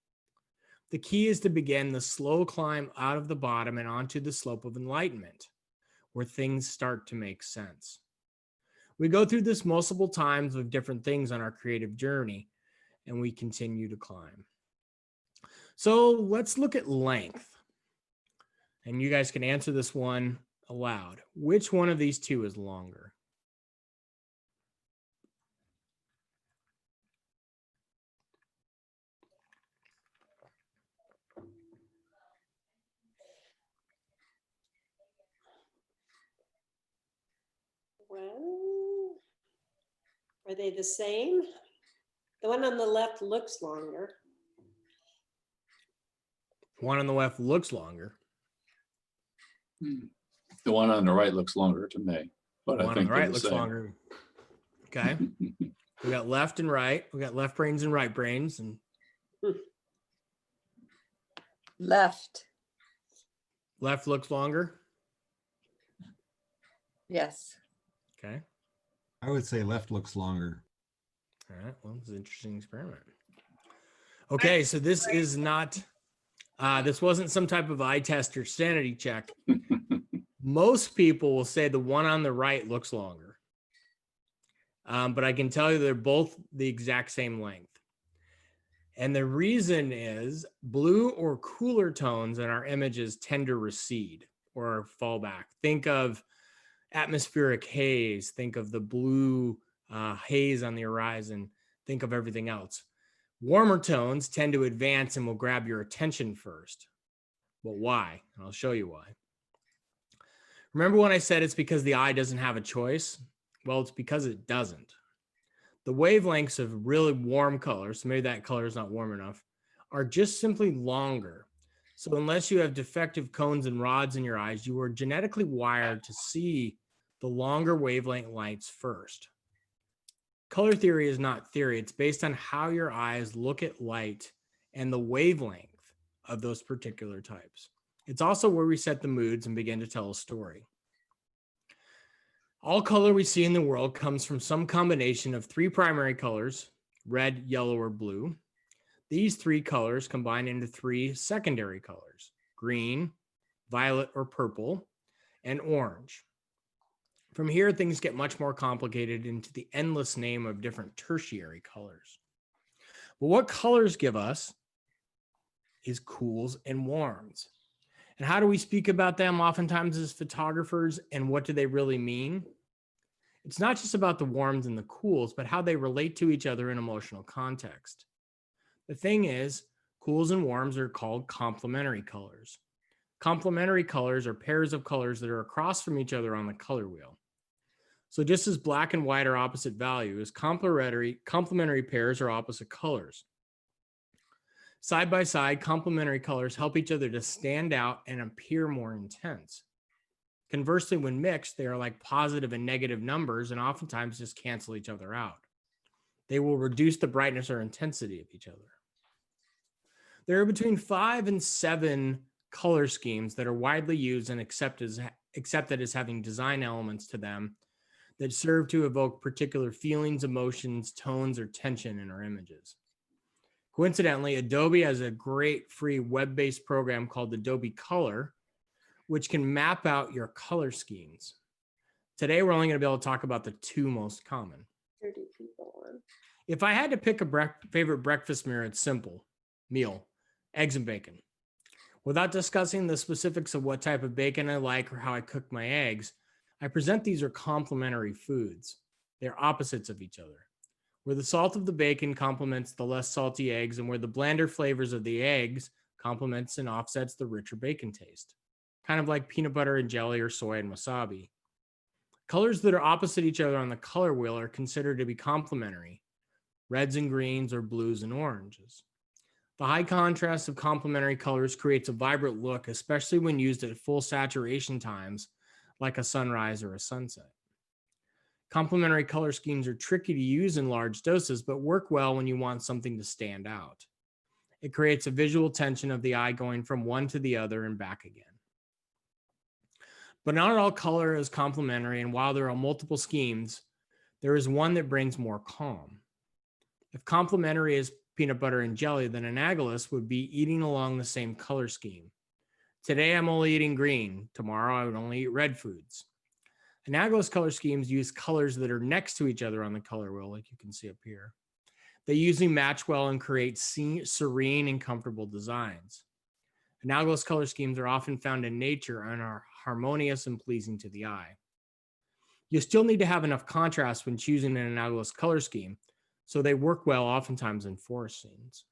The key is to begin the slow climb out of the bottom and onto the slope of enlightenment, where things start to make sense. We go through this multiple times with different things on our creative journey, and we continue to climb. So let's look at length. And you guys can answer this one aloud. Which one of these two is longer? Well, are they the same? The one on the left looks longer. One on the left looks longer. The one on the right looks longer to me, but I One on think the they're right the looks same. longer. Okay. We got left and right. We got left brains and right brains. And Left. left looks longer. Yes. Okay. I would say left looks longer. All right. Well, it's an interesting experiment. Okay. So this is not, this wasn't some type of eye test or sanity check. Most people will say the one on the right looks longer. But I can tell you they're both the exact same length. And the reason is blue or cooler tones in our images tend to recede or fall back. Think of atmospheric haze. Think of the blue haze on the horizon. Think of everything else. Warmer tones tend to advance and will grab your attention first. But why? And I'll show you why. Remember when I said it's because the eye doesn't have a choice? Well, it's because it doesn't. The wavelengths of really warm colors, maybe that color is not warm enough, are just simply longer. So unless you have defective cones and rods in your eyes, you are genetically wired to see the longer wavelength lights first. Color theory is not theory. It's based on how your eyes look at light and the wavelength of those particular types. It's also where we set the moods and begin to tell a story. All color we see in the world comes from some combination of three primary colors, red, yellow, or blue. These three colors combine into three secondary colors, green, violet or purple, and orange. From here, things get much more complicated into the endless name of different tertiary colors. But what colors give us is cools and warms. And how do we speak about them oftentimes as photographers, and what do they really mean? It's not just about the warms and the cools, but how they relate to each other in emotional context. The thing is, cools and warms are called complementary colors. Complementary colors are pairs of colors that are across from each other on the color wheel. So just as black and white are opposite values, complementary pairs are opposite colors. Side by side, complementary colors help each other to stand out and appear more intense. Conversely, when mixed, they are like positive and negative numbers and oftentimes just cancel each other out. They will reduce the brightness or intensity of each other. There are between 5 and 7 color schemes that are widely used and accepted as having design elements to them that serve to evoke particular feelings, emotions, tones, or tension in our images. Coincidentally, Adobe has a great free web-based program called Adobe Color, which can map out your color schemes. Today, we're only going to be able to talk about the two most common. 30 people on. If I had to pick a favorite breakfast meal, eggs and bacon. Without discussing the specifics of what type of bacon I like or how I cook my eggs, I present these are complementary foods. They're opposites of each other. Where the salt of the bacon complements the less salty eggs, and where the blander flavors of the eggs complements and offsets the richer bacon taste. Kind of like peanut butter and jelly or soy and wasabi. Colors that are opposite each other on the color wheel are considered to be complementary. Reds and greens or blues and oranges. The high contrast of complementary colors creates a vibrant look, especially when used at full saturation times, like a sunrise or a sunset. Complementary color schemes are tricky to use in large doses, but work well when you want something to stand out. It creates a visual tension of the eye going from one to the other and back again. But not all color is complementary, and while there are multiple schemes, there is one that brings more calm. If complementary is peanut butter and jelly, then analogous would be eating along the same color scheme. Today, I'm only eating green. Tomorrow, I would only eat red foods. Analogous color schemes use colors that are next to each other on the color wheel, like you can see up here. They usually match well and create serene and comfortable designs. Analogous color schemes are often found in nature and are harmonious and pleasing to the eye. You still need to have enough contrast when choosing an analogous color scheme, so they work well oftentimes in forest scenes.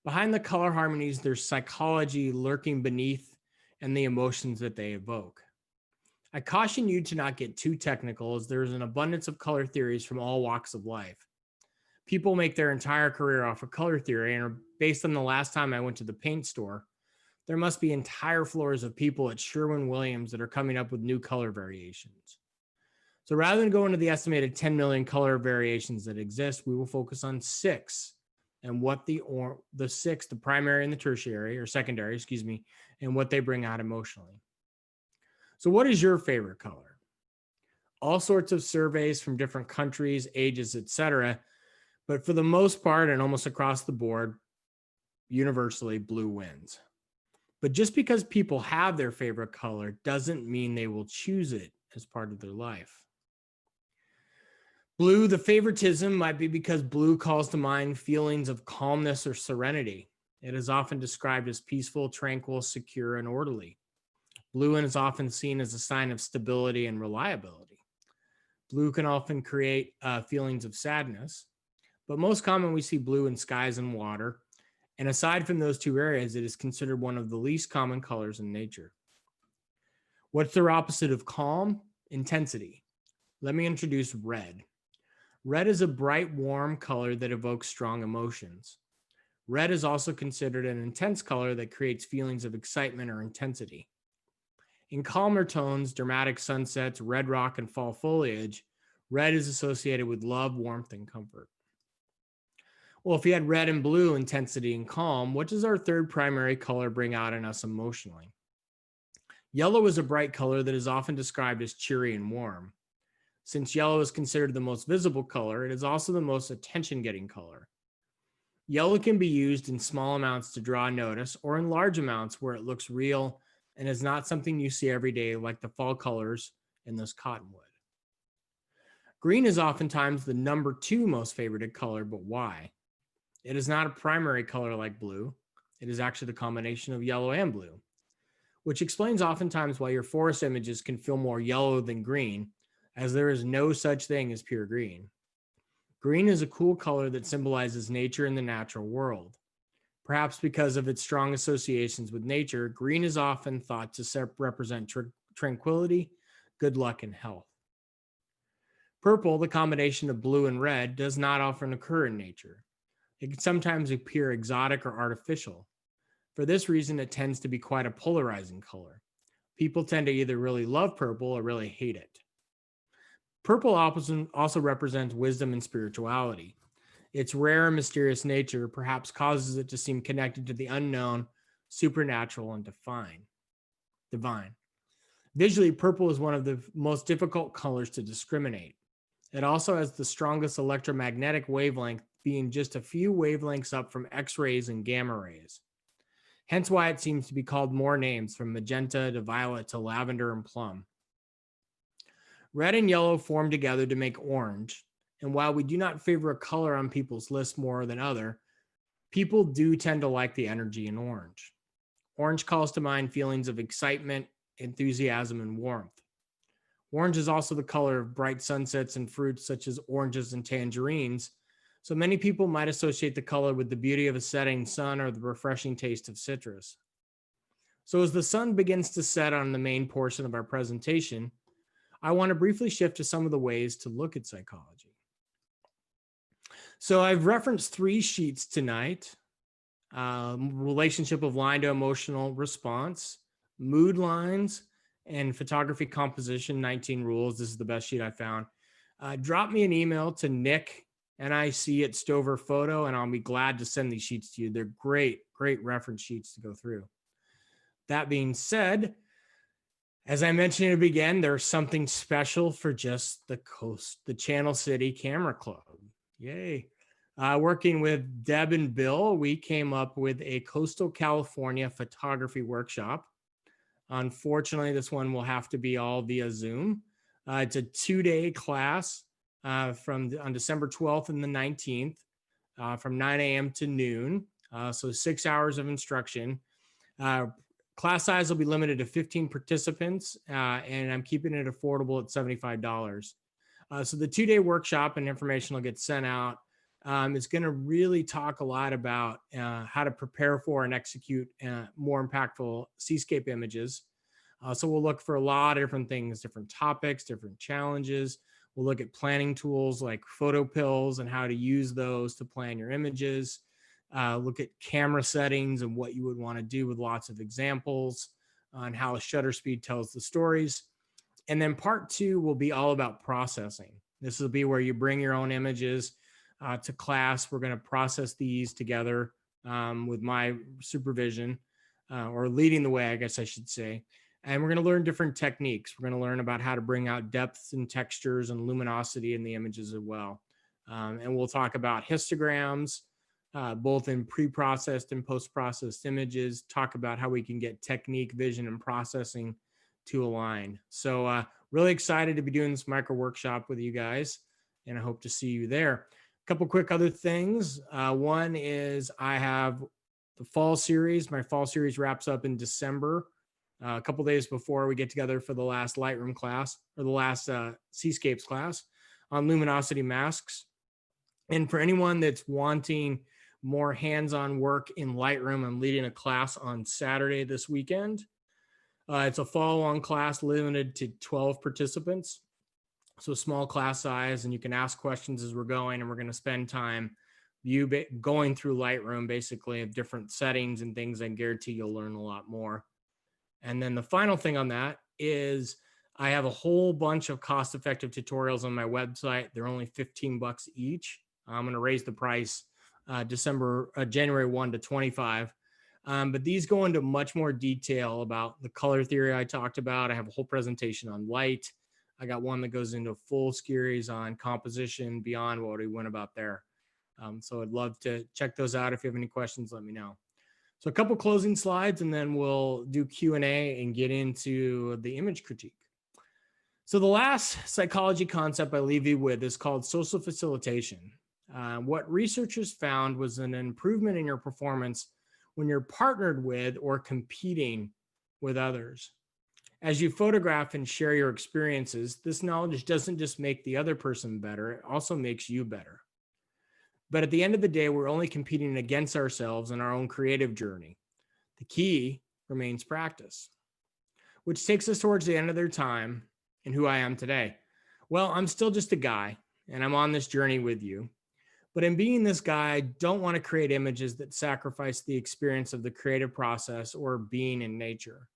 Behind the color harmonies, there's psychology lurking beneath and the emotions that they evoke. I caution you to not get too technical, as there is an abundance of color theories from all walks of life. People make their entire career off of color theory, and based on the last time I went to the paint store, there must be entire floors of people at Sherwin-Williams that are coming up with new color variations. So rather than go into the estimated 10 million color variations that exist, we will focus on 6 and what the 6, the primary and the tertiary or secondary, excuse me, and what they bring out emotionally. So what is your favorite color? All sorts of surveys from different countries, ages, etc. But for the most part and almost across the board, universally, blue wins. But just because people have their favorite color doesn't mean they will choose it as part of their life. Blue, the favoritism might be because blue calls to mind feelings of calmness or serenity. It is often described as peaceful, tranquil, secure, and orderly. Blue is often seen as a sign of stability and reliability. Blue can often create feelings of sadness, but most common we see blue in skies and water. And aside from those two areas, it is considered one of the least common colors in nature. What's their opposite of calm? Intensity. Let me introduce red. Red is a bright, warm color that evokes strong emotions. Red is also considered an intense color that creates feelings of excitement or intensity. In calmer tones, dramatic sunsets, red rock, and fall foliage, red is associated with love, warmth, and comfort. Well, if you had red and blue, intensity and calm, what does our third primary color bring out in us emotionally? Yellow is a bright color that is often described as cheery and warm. Since yellow is considered the most visible color, it is also the most attention-getting color. Yellow can be used in small amounts to draw notice or in large amounts where it looks real and is not something you see every day like the fall colors in this cottonwood. Green is oftentimes the number 2 most favorited color, but why? It is not a primary color like blue. It is actually the combination of yellow and blue, which explains oftentimes why your forest images can feel more yellow than green, as there is no such thing as pure green. Green is a cool color that symbolizes nature and the natural world. Perhaps because of its strong associations with nature, green is often thought to represent tranquility, good luck, and health. Purple, the combination of blue and red, does not often occur in nature. It can sometimes appear exotic or artificial. For this reason, it tends to be quite a polarizing color. People tend to either really love purple or really hate it. Purple also represents wisdom and spirituality. Its rare and mysterious nature perhaps causes it to seem connected to the unknown, supernatural, and divine. Visually, purple is one of the most difficult colors to discriminate. It also has the strongest electromagnetic wavelength, being just a few wavelengths up from X-rays and gamma rays. Hence why it seems to be called more names, from magenta to violet to lavender and plum. Red and yellow form together to make orange, and while we do not favor a color on people's list more than other, people do tend to like the energy in orange. Orange calls to mind feelings of excitement, enthusiasm, and warmth. Orange is also the color of bright sunsets and fruits such as oranges and tangerines, so many people might associate the color with the beauty of a setting sun or the refreshing taste of citrus. So as the sun begins to set on the main portion of our presentation, I want to briefly shift to some of the ways to look at psychology. So I've referenced 3 sheets tonight: relationship of line to emotional response, mood lines, and photography composition, 19 rules. This is the best sheet I found. Drop me an email to Nick, NIC at Stover Photo, and I'll be glad to send these sheets to you. They're great reference sheets to go through. That being said, as I mentioned in the beginning, there's something special for just the Channel City Camera Club. Yay. Working with Deb and Bill, we came up with a Coastal California photography workshop. Unfortunately, this one will have to be all via Zoom. It's a 2-day class on December 12th and the 19th from 9 a.m. to noon. So 6 hours of instruction. Class size will be limited to 15 participants, and I'm keeping it affordable at $75. So the 2-day workshop and information will get sent out. It's going to really talk a lot about how to prepare for and execute more impactful seascape images. So we'll look for a lot of different things, different topics, different challenges. We'll look at planning tools like photo pills and how to use those to plan your images. Look at camera settings and what you would want to do with lots of examples on how shutter speed tells the stories. And then part 2 will be all about processing. This will be where you bring your own images to class. We're going to process these together with my supervision or leading the way, I guess I should say. And we're going to learn different techniques. We're going to learn about how to bring out depths and textures and luminosity in the images as well. And we'll talk about histograms, both in pre-processed and post-processed images, talk about how we can get technique, vision, and processing to align. So really excited to be doing this micro workshop with you guys, and I hope to see you there. A couple quick other things. One is I have the fall series. My fall series wraps up in December, a couple days before we get together for the last Lightroom class, or the last Seascapes class on luminosity masks. And for anyone that's wanting more hands-on work in Lightroom, I'm leading a class on Saturday this weekend. It's a follow-on class limited to 12 participants. So small class size, and you can ask questions as we're going, and we're going to spend time going through Lightroom, basically, of different settings and things. I guarantee you'll learn a lot more. And then the final thing on that is I have a whole bunch of cost-effective tutorials on my website. They're only $15 each. I'm going to raise the price January 1 to 25. But these go into much more detail about the color theory I talked about. I have a whole presentation on light. I got one that goes into a full series on composition beyond what we went about there. So I'd love to check those out. If you have any questions, let me know. So a couple closing slides, and then we'll do Q&A and get into the image critique. So the last psychology concept I leave you with is called social facilitation. What researchers found was an improvement in your performance when you're partnered with or competing with others. As you photograph and share your experiences, this knowledge doesn't just make the other person better, it also makes you better. But at the end of the day, we're only competing against ourselves in our own creative journey. The key remains practice, which takes us towards the end of their time and who I am today. Well, I'm still just a guy, and I'm on this journey with you. But in being this guy, I don't want to create images that sacrifice the experience of the creative process or being in nature.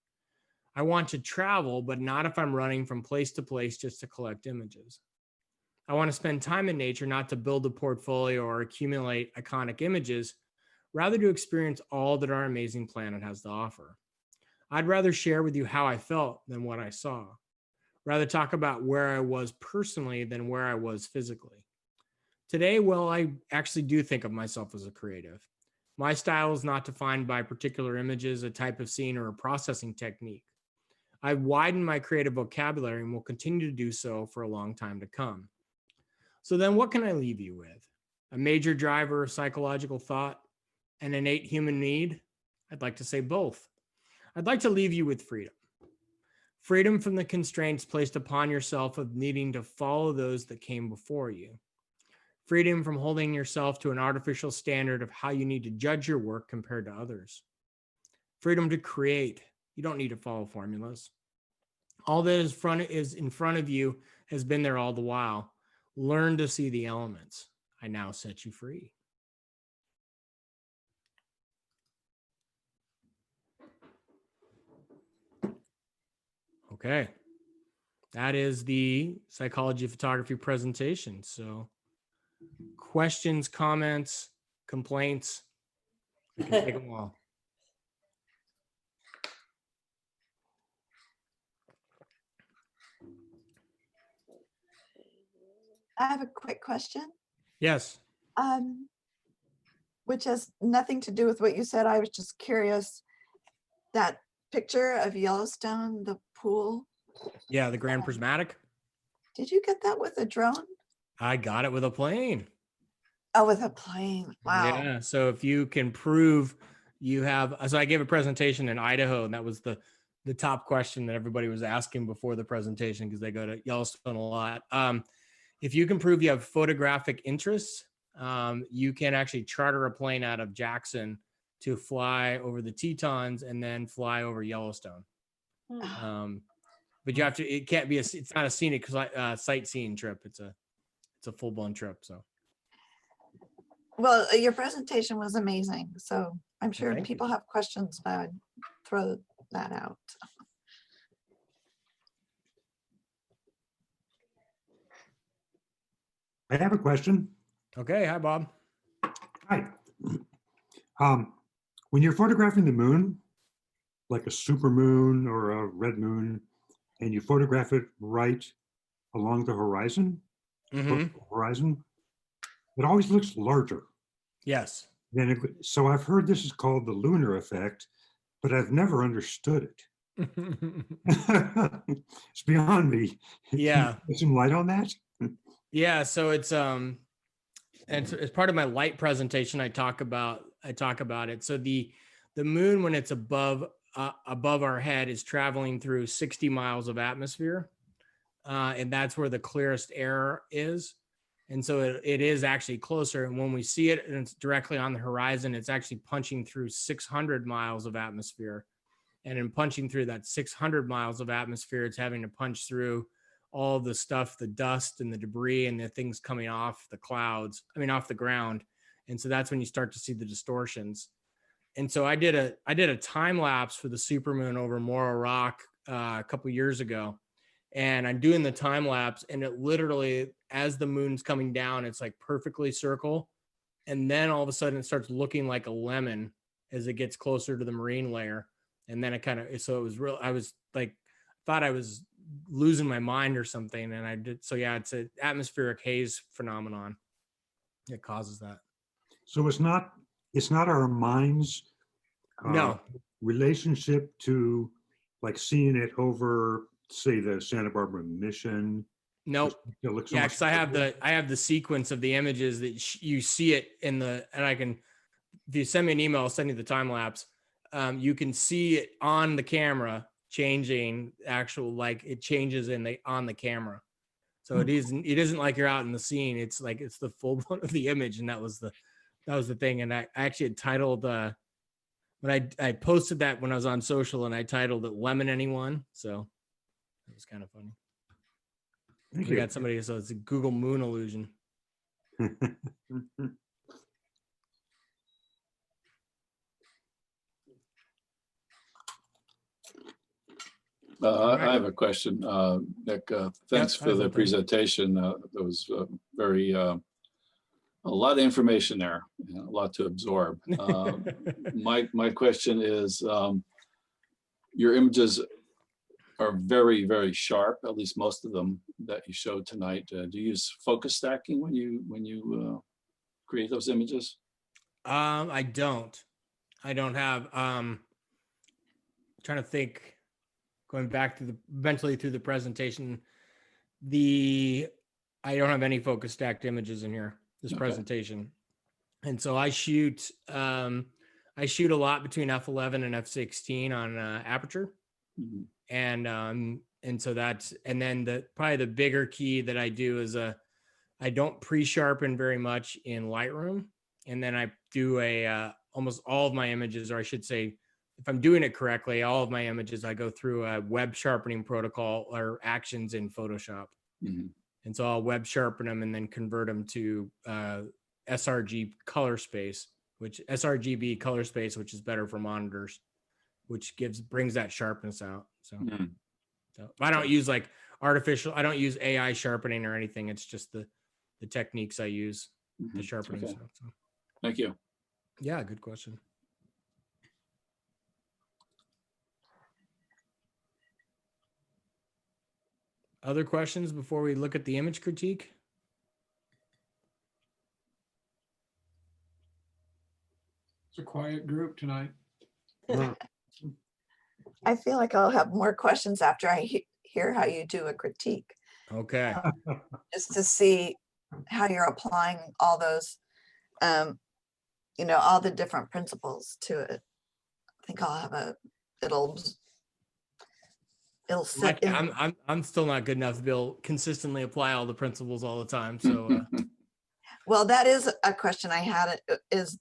I want to travel, but not if I'm running from place to place just to collect images. I want to spend time in nature, not to build a portfolio or accumulate iconic images, rather to experience all that our amazing planet has to offer. I'd rather share with you how I felt than what I saw. Rather talk about where I was personally than where I was physically. Today, well, I actually do think of myself as a creative. My style is not defined by particular images, a type of scene, or a processing technique. I've widened my creative vocabulary and will continue to do so for a long time to come. So then what can I leave you with? A major driver of psychological thought, an innate human need? I'd like to say both. I'd like to leave you with freedom. Freedom from the constraints placed upon yourself of needing to follow those that came before you. Freedom from holding yourself to an artificial standard of how you need to judge your work compared to others. Freedom to create. You don't need to follow formulas. All that is in front of you has been there all the while. Learn to see the elements. I now set you free. Okay. That is the psychology of photography presentation. So questions, comments, complaints, we can take them all. I have a quick question, Yes. which has nothing to do with what you said. I was just curious. That picture of Yellowstone, the pool, Yeah, the Grand Prismatic. did you get that with a drone? I got it with a plane. Oh, with a plane. Wow. Yeah. So if you can prove you have, so I gave a presentation in Idaho, and that was the top question that everybody was asking before the presentation because they go to Yellowstone a lot. If you can prove you have photographic interests, you can actually charter a plane out of Jackson to fly over the Tetons and then fly over Yellowstone. but you have to, it can't be it's not a scenic sightseeing trip. It's a full blown trip. So Well, your presentation was amazing. So I'm sure thank you. people have questions, but I'd throw that out. I have a question. Okay. Hi, Bob. Hi. When you're photographing the moon, like a super moon or a red moon, and you photograph it right along the horizon, Hmm. it always looks larger. Yes. So I've heard this is called the lunar effect, but I've never understood it. It's beyond me. Can you Yeah. put some light on that? Yeah. So it's as part of my light presentation, I talk about it. So the moon, when it's above our head, is traveling through 60 miles of atmosphere, and that's where the clearest air is. And so it is actually closer. And when we see it and it's directly on the horizon, it's actually punching through 600 miles of atmosphere. And in punching through that 600 miles of atmosphere, it's having to punch through all the stuff, the dust and the debris and the things coming off the off the ground. And so that's when you start to see the distortions. And so I did a time lapse for the supermoon over Morro Rock a couple years ago. And I'm doing the time lapse, and it literally, as the moon's coming down, it's like perfectly circle. And then all of a sudden it starts looking like a lemon as it gets closer to the marine layer. And then so it was real. I was like, thought I was losing my mind or something. And I did. So yeah, it's an atmospheric haze phenomenon. It causes that. So it's not our mind's No. relationship to like seeing it over, say, the Santa Barbara Mission. Nope. It looks so Yeah, much because I have the sequence of the images that you see it in the, and I can, if you send me an email, I'll send you the time lapse. You can see it on the camera changing like it changes on the camera. So it isn't like you're out in the scene. It's like, it's the full blown of the image. And that was the thing. And I actually had titled, when I posted that when I was on social, and I titled it Lemon Anyone. So it was kind of funny. Thank We you. got somebody, so it's a Google Moon illusion. I have a question, Nick. Thanks hi, for the Zoltan. presentation. There was very a lot of information there, a lot to absorb. My question is, your images are very, very sharp, at least most of them that you showed tonight. Do you use focus stacking when you create those images? I don't have, trying to think, going back to mentally through the presentation, I don't have any focus stacked images in here, this Okay. presentation. And so I shoot a lot between f11 and f16 on aperture. Mhm. And so that's, and then probably the bigger key that I do is I don't pre-sharpen very much in Lightroom. And then I do almost all of my images, or I should say, if I'm doing it correctly, all of my images, I go through a web sharpening protocol or actions in Photoshop. Mhm. And so I'll web sharpen them and then convert them to sRGB color space, which is better for monitors, which brings that sharpness out. So, Mhm. so I don't use like I don't use AI sharpening or anything. It's just the techniques I use, the Mhm. sharpening Okay. stuff. So, Thank you. yeah, good question. Other questions before we look at the image critique? It's a quiet group tonight. I feel like I'll have more questions after I hear how you do a critique, Okay. just to see how you're applying all those, all the different principles to it. I think I'll have it'll sit in. I'm still not good enough to be able to consistently apply all the principles all the time. So Well, that is a question I had, is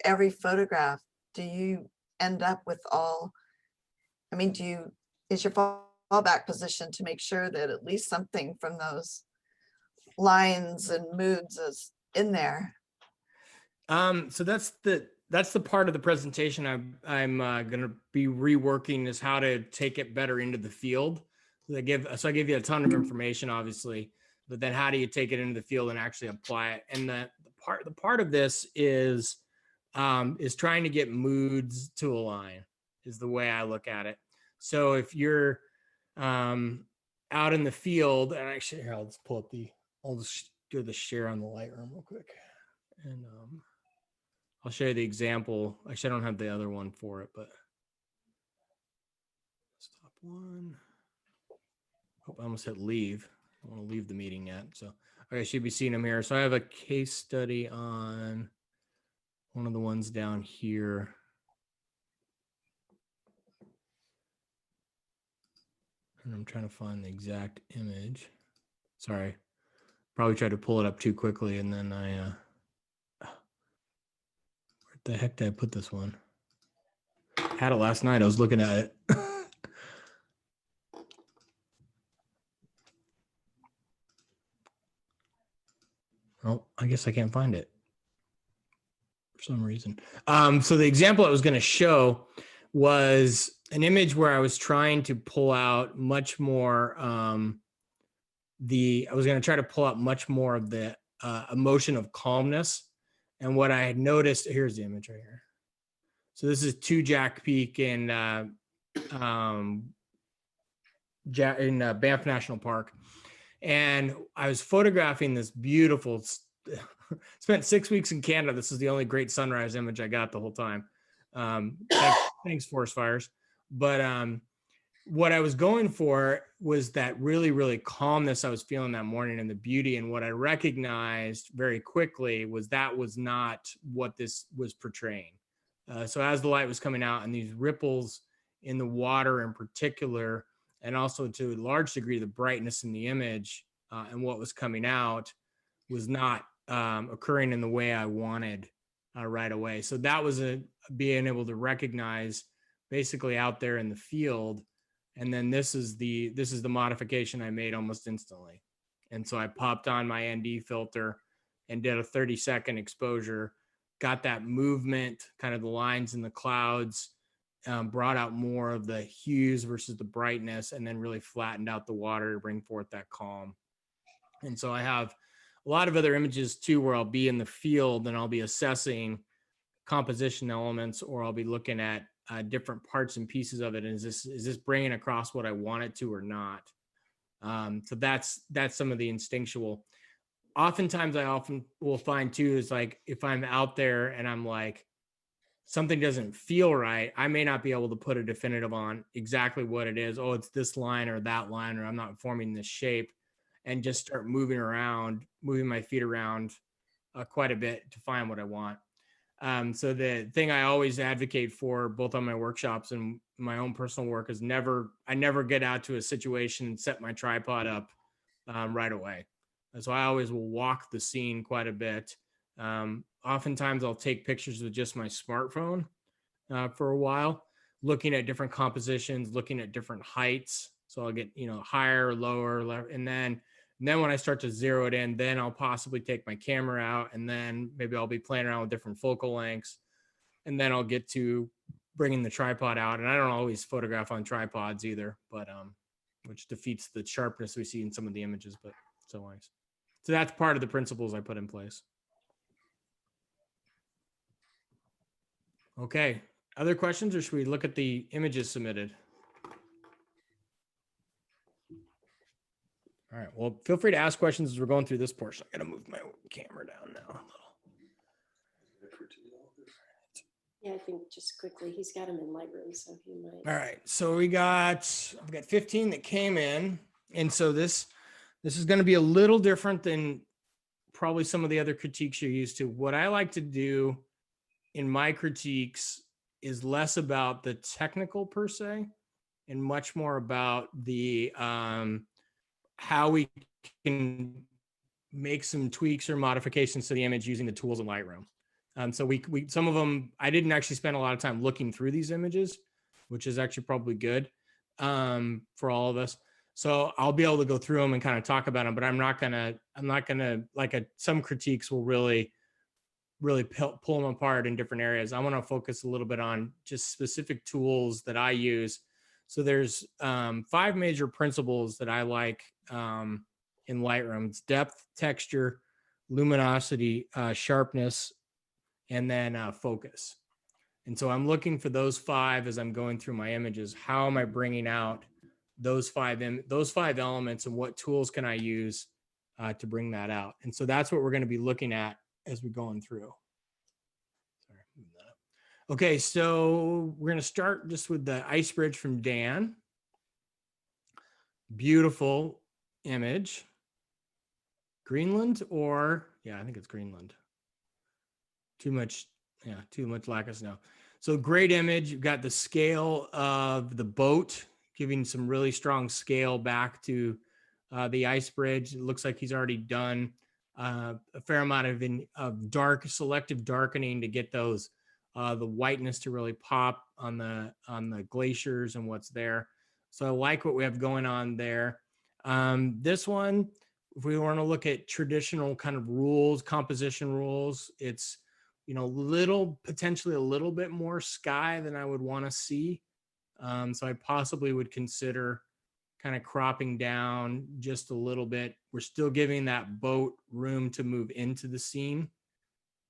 every photograph, do you end up with all, is your fallback position to make sure that at least something from those lines and moods is in there. So that's the part of the presentation I'm going to be reworking, is how to take it better into the field. So I give you a ton of information, obviously, but then how do you take it into the field and actually apply it? And the part of this is trying to get moods to align, is the way I look at it. So if you're out in the field, and actually here, I'll just do the share on the Lightroom real quick, and I'll show you the example. Actually, I don't have the other one for it, but stop one. Oh, I almost hit leave. I don't want to leave the meeting yet. So, okay, I should be seeing them here. So I have a case study on one of the ones down here. And I'm trying to find the exact image. Sorry. Probably tried to pull it up too quickly, and then where the heck did I put this one? Had it last night. I was looking at it. Oh, I guess I can't find it for some reason. So the example I was going to show was an image where I was trying to pull out much more. I was going to try to pull out much more of the emotion of calmness. And what I had noticed, here's the image right here. So this is 2 Jack Peak in Banff National Park. And I was photographing this beautiful, spent 6 weeks in Canada. This is the only great sunrise image I got the whole time. Thanks, forest fires. But what I was going for was that really, really calmness I was feeling that morning, and the beauty. And what I recognized very quickly was that was not what this was portraying. So as the light was coming out, and these ripples in the water in particular, and also to a large degree, the brightness in the image and what was coming out was not occurring in the way I wanted right away. So that was being able to recognize basically out there in the field. And then this is the modification I made almost instantly. And so I popped on my ND filter and did a 30-second exposure, got that movement, kind of the lines in the clouds, brought out more of the hues versus the brightness, and then really flattened out the water to bring forth that calm. And so I have a lot of other images too, where I'll be in the field and I'll be assessing composition elements, or I'll be looking at different parts and pieces of it. And is this bringing across what I want it to or not? So that's some of the instinctual. Oftentimes I often will find too, is like, if I'm out there and I'm like, something doesn't feel right, I may not be able to put a definitive on exactly what it is. Oh, it's this line or that line, or I'm not forming this shape, and just start moving my feet around quite a bit to find what I want. So the thing I always advocate for, both on my workshops and my own personal work, is I never get out to a situation and set my tripod up right away. And so I always will walk the scene quite a bit. Oftentimes I'll take pictures with just my smartphone for a while, looking at different compositions, looking at different heights. So I'll get, higher, lower, and then when I start to zero it in, then I'll possibly take my camera out, and then maybe I'll be playing around with different focal lengths, and then I'll get to bringing the tripod out. And I don't always photograph on tripods either, but which defeats the sharpness we see in some of the images, but so nice. So that's part of the principles I put in place. Okay, other questions, or should we look at the images submitted? All right, well, feel free to ask questions as we're going through this portion. I gotta move my camera down now a little. Yeah, I think just quickly, he's got him in Lightroom, so he might. All right, so I've got 15 that came in. And so this is gonna be a little different than probably some of the other critiques you're used to. What I like to do in my critiques is less about the technical per se, and much more about the how we can make some tweaks or modifications to the image using the tools in Lightroom. So we some of them, I didn't actually spend a lot of time looking through these images, which is actually probably good. for all of us. So I'll be able to go through them and kind of talk about them, but I'm not gonna like some critiques will really pull them apart in different areas. I want to focus a little bit on just specific tools that I use. So there's 5 major principles that I like in Lightroom. It's depth, texture, luminosity, sharpness, and then focus. And so I'm looking for those 5 as I'm going through my images. How am I bringing out those 5 elements, and what tools can I use to bring that out? And so that's what we're going to be looking at as we're going through. Sorry, move that up. Okay, so we're going to start just with the ice bridge from Dan. Beautiful image. Greenland, or yeah, I think it's Greenland. Too much lack of snow. So great image. You've got the scale of the boat, giving some really strong scale back to the ice bridge. It looks like he's already done a fair amount of selective darkening to get those the whiteness to really pop on the glaciers and what's there. So I like what we have going on there. This one, if we want to look at traditional kind of rules, composition rules, it's potentially a little bit more sky than I would want to see. So I possibly would consider kind of cropping down just a little bit. We're still giving that boat room to move into the scene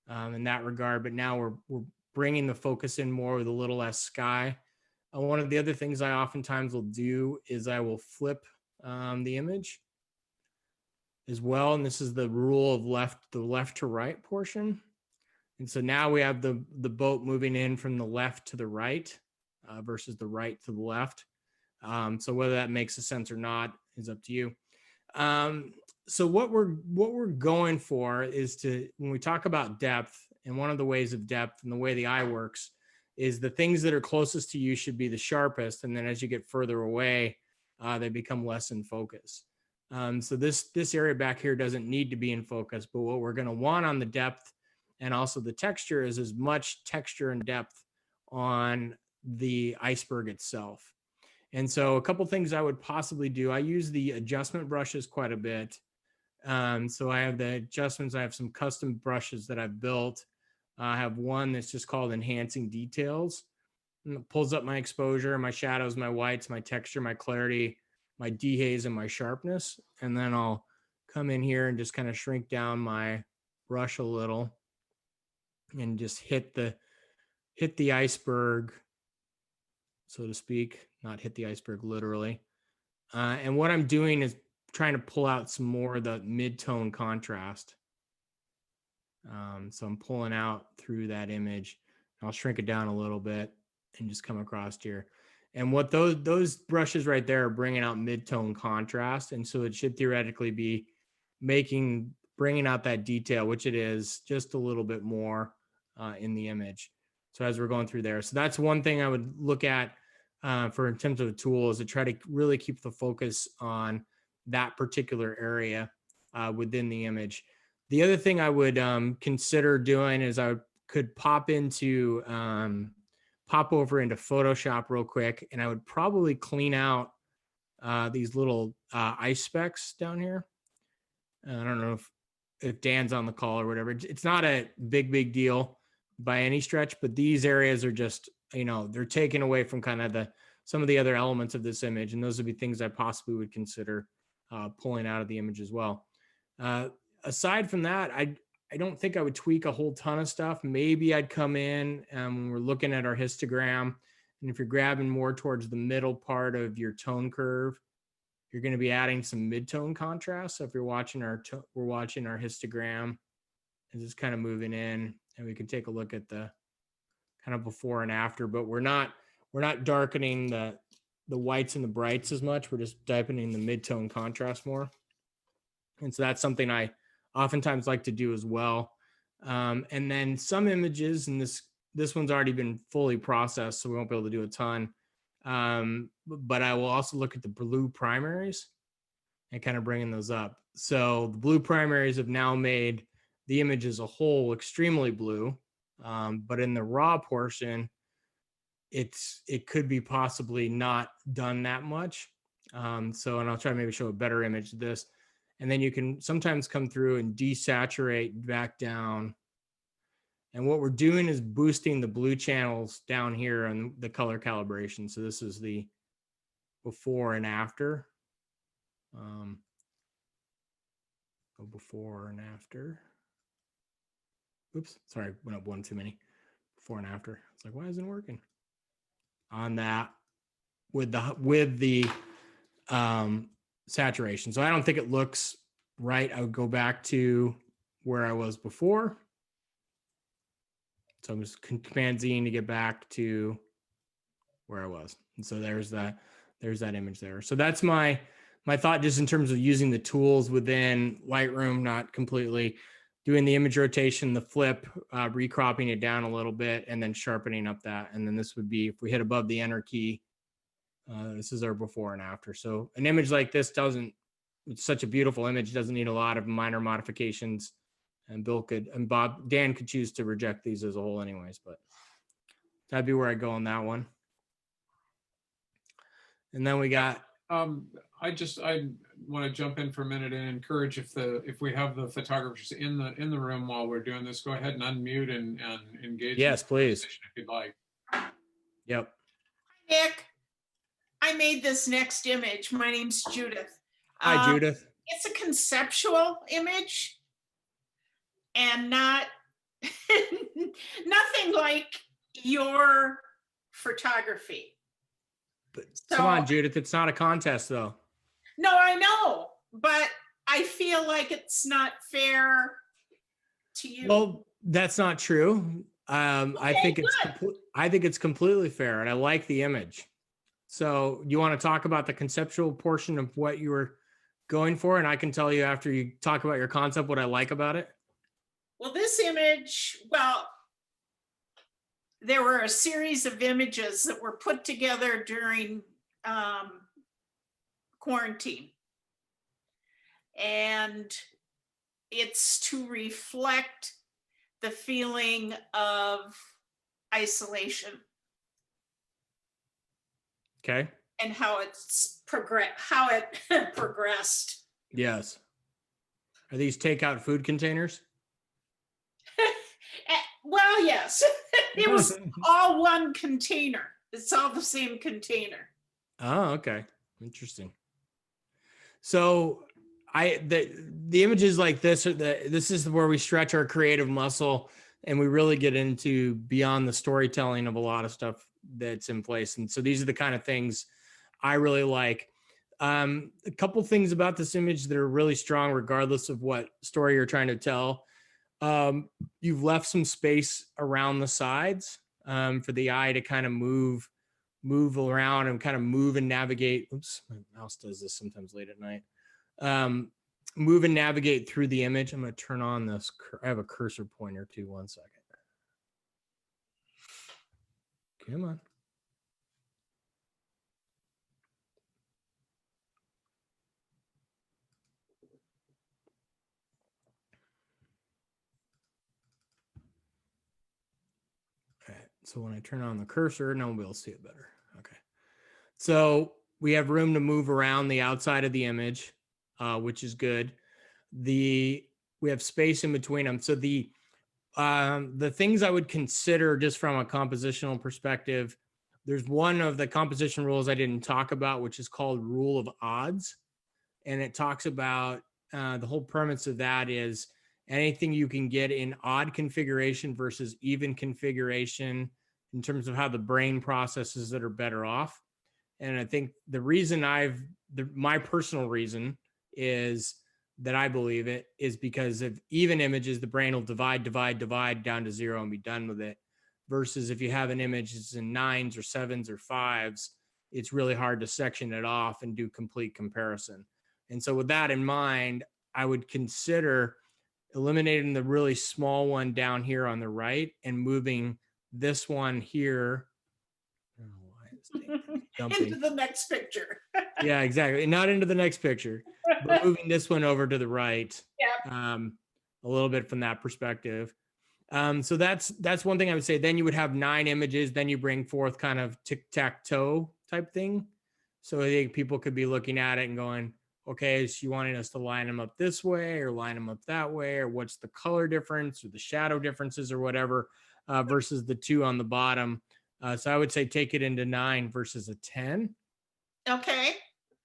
in that regard, but now we're bringing the focus in more with a little less sky. One of the other things I oftentimes will do is I will flip the image as well. And this is the rule of the left to right portion. And so now we have the boat moving in from the left to the right versus the right to the left. So whether that makes sense or not is up to you. So what we're going for is when we talk about depth, and one of the ways of depth and the way the eye works is the things that are closest to you should be the sharpest. And then as you get further away, they become less in focus. So this area back here doesn't need to be in focus, but what we're going to want on the depth and also the texture is as much texture and depth on the iceberg itself. And so a couple things I would possibly do, I use the adjustment brushes quite a bit. So I have the adjustments, I have some custom brushes that I've built. I have one that's just called Enhancing Details. And it pulls up my exposure, my shadows, my whites, my texture, my clarity, my dehaze, and my sharpness. And then I'll come in here and just kind of shrink down my brush a little and just hit the iceberg, so to speak, not hit the iceberg literally. And what I'm doing is trying to pull out some more of the mid-tone contrast. So I'm pulling out through that image. I'll shrink it down a little bit and just come across here. And what those brushes right there are bringing out mid-tone contrast. And so it should theoretically be bringing out that detail, which it is, just a little bit more in the image. So as we're going through there. So that's one thing I would look at for in terms of a tool, is to try to really keep the focus on that particular area within the image. The other thing I would consider doing is I could pop over into Photoshop real quick, and I would probably clean out these little ice specks down here. I don't know if Dan's on the call or whatever. It's not a big deal by any stretch, but these areas are just, they're taken away from kind of some of the other elements of this image. And those would be things I possibly would consider pulling out of the image as well. Aside from that, I don't think I would tweak a whole ton of stuff. Maybe I'd come in when we're looking at our histogram. And if you're grabbing more towards the middle part of your tone curve, you're going to be adding some mid-tone contrast. So if you're watching we're watching our histogram, and just kind of moving in, and we can take a look at the kind of before and after, but we're not darkening the whites and the brights as much. We're just deepening the mid-tone contrast more. And so that's something I oftentimes like to do as well. And then some images, and this one's already been fully processed, so we won't be able to do a ton. But I will also look at the blue primaries and kind of bringing those up. So the blue primaries have now made the image as a whole extremely blue. But in the raw portion, it could be possibly not done that much. So, and I'll try to maybe show a better image of this. And then you can sometimes come through and desaturate back down. And what we're doing is boosting the blue channels down here on the color calibration. So this is the before and after. Go before and after. Oops, sorry, went up one too many. Before and after. It's like, why isn't it working? On that with the saturation. So I don't think it looks right. I would go back to where I was before. So I'm just Command Z to get back to where I was. And so there's that image there. So that's my thought just in terms of using the tools within Lightroom, not completely doing the image rotation, the flip, recropping it down a little bit, and then sharpening up that. And then this would be, if we hit above the enter key, this is our before and after. So an image like this it's such a beautiful image, doesn't need a lot of minor modifications. And Dan could choose to reject these as a whole anyways, but that'd be where I go on that one. And then we got, I want to jump in for a minute and encourage if we have the photographers in the room while we're doing this, go ahead and unmute and engage. Yes, in the please. conversation if you'd like. Yep. Nick, I made this next image. My name's Judith. Hi, Judith. It's a conceptual image and not nothing like your photography. But So- come on, Judith. It's not a contest, though. No, I know, but I feel like it's not fair to you. Well, that's not true. I Okay, think it's good. I think it's completely fair, and I like the image. So, you want to talk about the conceptual portion of what you were going for, and I can tell you after you talk about your concept what I like about it. Well, this image, there were a series of images that were put together during quarantine. And it's to reflect the feeling of isolation Okay. and how it progressed. Yes. Are these takeout food containers? Well, yes, it was all one container. It's all the same container. Oh, okay. Interesting. So the images like this this is where we stretch our creative muscle and we really get into beyond the storytelling of a lot of stuff that's in place. And so these are the kind of things I really like. A couple things about this image that are really strong, regardless of what story you're trying to tell. You've left some space around the sides for the eye to kind of move around and kind of move and navigate. Oops, my mouse does this sometimes late at night. Move and navigate through the image. I'm going to turn on this. I have a cursor pointer too. 1 second. Come on. All right. So when I turn on the cursor, now we'll be able to see it better. Okay. So we have room to move around the outside of the image, which is good. We have space in between them. So the things I would consider just from a compositional perspective, there's one of the composition rules I didn't talk about, which is called rule of odds. And it talks about the whole premise of that is anything you can get in odd configuration versus even configuration in terms of how the brain processes that are better off. And I think the reason my personal reason is that I believe it is because of even images, the brain will divide down to 0 and be done with it. Versus if you have an image that's in 9s or 7s or 5s, it's really hard to section it off and do complete comparison. And so with that in mind, I would consider eliminating the really small one down here on the right and moving this one here. I don't know why it's jumping. Into the next picture. Yeah, exactly. Not into the next picture, but moving this one over to the right. Yep. A little bit from that perspective. So that's one thing I would say. Then you would have 9 images. Then you bring forth kind of tic-tac-toe type thing. So I think people could be looking at it and going, okay, is she wanting us to line them up this way or line them up that way? Or what's the color difference or the shadow differences or whatever versus the 2 on the bottom. So I would say take it into 9 versus a 10. Okay.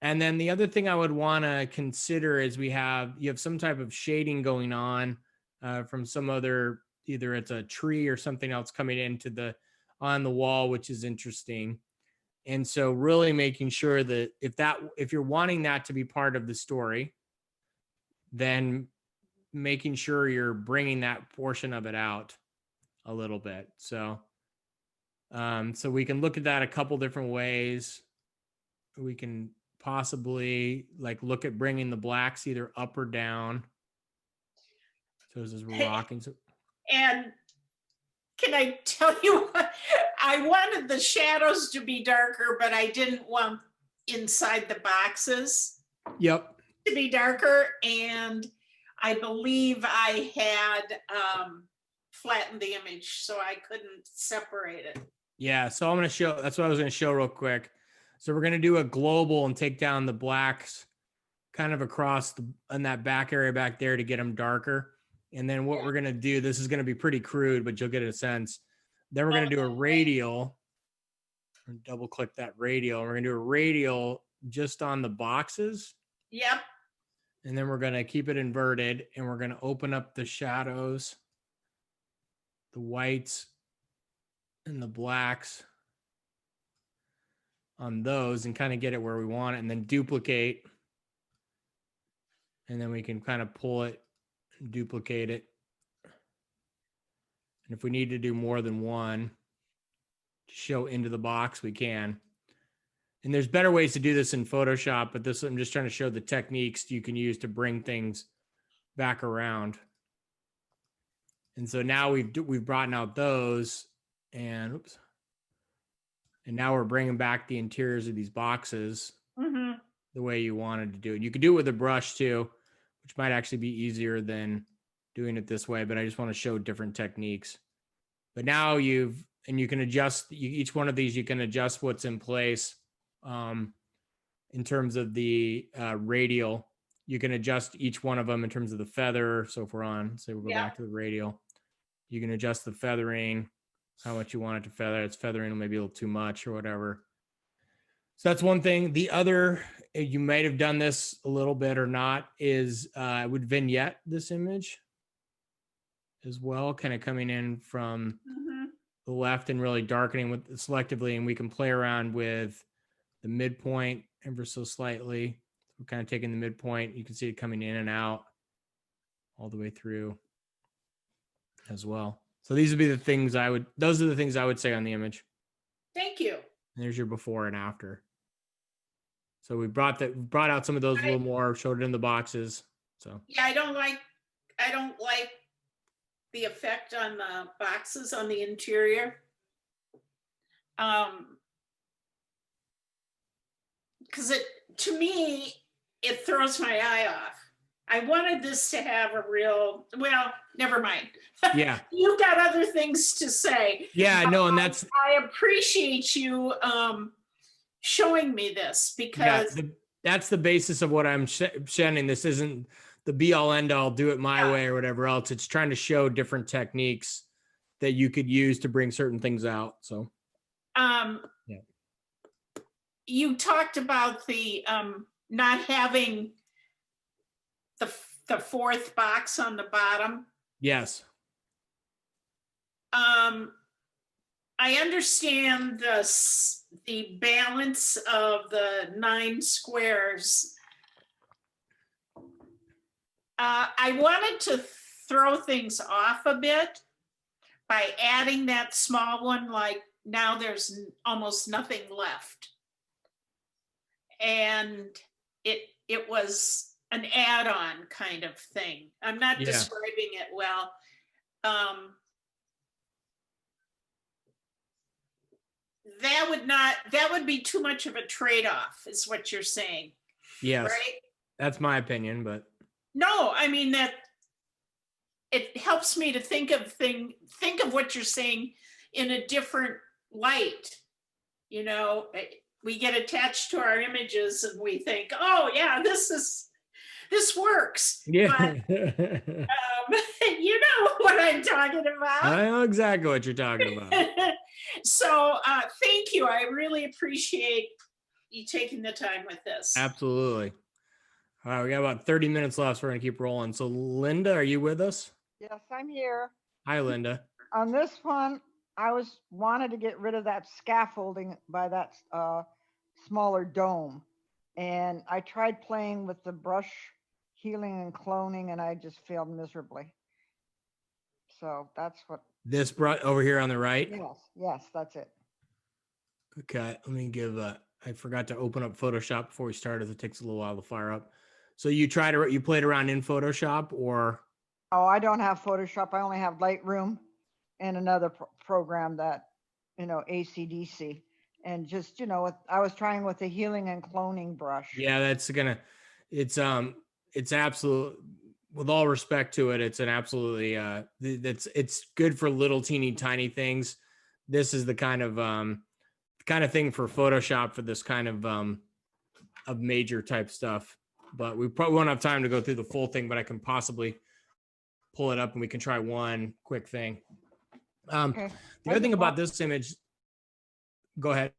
And then the other thing I would want to consider is you have some type of shading going on from some other, either it's a tree or something else coming into on the wall, which is interesting. And so really making sure that if you're wanting that to be part of the story, then making sure you're bringing that portion of it out a little bit. So we can look at that a couple different ways. We can possibly look at bringing the blacks either up or down. So this is rocking. And can I tell you what? I wanted the shadows to be darker, but I didn't want inside the boxes Yep. to be darker. And I believe I had flattened the image so I couldn't separate it. Yeah. So I'm going to show, that's what I was going to show real quick. So we're going to do a global and take down the blacks kind of across in that back area back there to get them darker. And then what we're going to do, this is going to be pretty crude, but you'll get a sense. Then we're going to do a radial. Double click that radial. We're going to do a radial just on the boxes. Yep. And then we're going to keep it inverted and we're going to open up the shadows, the whites and the blacks on those and kind of get it where we want it, and then duplicate. And then we can kind of pull it, duplicate it. And if we need to do more than one to show into the box, we can. And there's better ways to do this in Photoshop, but I'm just trying to show the techniques you can use to bring things back around. And so now we've brought out those, and oops. And now we're bringing back the interiors of these boxes the way you wanted to do it. You could do it with a brush too, which might actually be easier than doing it this way, but I just want to show different techniques. But now you can adjust each one of these, you can adjust what's in place in terms of the radial. You can adjust each one of them in terms of the feather. So if we're on, say we'll go back to the radial, you can adjust the feathering, how much you want it to feather. It's feathering maybe a little too much or whatever. So that's one thing. The other, you might have done this a little bit or not, is I would vignette this image as well, kind of coming in from the left and really darkening with selectively, and we can play around with the midpoint ever so slightly. We're kind of taking the midpoint. You can see it coming in and out all the way through as well. So these would be the things those are the things I would say on the image. Thank you. And there's your before and after. So we brought out some of those a little more, showed it in the boxes. So yeah, I don't like the effect on the boxes on the interior. Because to me, it throws my eye off. I wanted this to have a real, well, never mind. yeah. You've got other things to say. Yeah, no, and that's, I appreciate you showing me this, because that's the basis of what I'm sending. This isn't the be all end all, do it my way or whatever else. It's trying to show different techniques that you could use to bring certain things out. So, you talked about the not having the fourth box on the bottom. Yes. I understand the balance of the 9 squares. I wanted to throw things off a bit by adding that small one, like now there's almost nothing left. And it was an add-on kind of thing. I'm not describing it well. That would be too much of a trade-off, is what you're saying. Yes. Right? That's my opinion, but no, I mean it helps me to think of what you're saying in a different light. You know, we get attached to our images and we think, oh yeah, this works. Yeah. You know what I'm talking about. I know exactly what you're talking about. So thank you. I really appreciate you taking the time with this. Absolutely. All right, we got about 30 minutes left, so we're gonna keep rolling. So Linda, are you with us? Yes, I'm here. Hi, Linda. On this one, I wanted to get rid of that scaffolding by that smaller dome. And I tried playing with the brush healing and cloning, and I just failed miserably. So that's what, This brought over here on the right. yes, that's it. Okay, let me give I forgot to open up Photoshop before we started. It takes a little while to fire up. So you played around in Photoshop, or? Oh, I don't have Photoshop. I only have Lightroom and another program that, AC/DC. And just, I was trying with the healing and cloning brush. Yeah, it's absolute, with all respect to it, it's an absolutely, it's good for little teeny tiny things. This is the kind of thing for Photoshop for this kind of major type stuff. But we probably won't have time to go through the full thing, but I can possibly pull it up and we can try one quick thing. Okay. The other thing about this image, go ahead.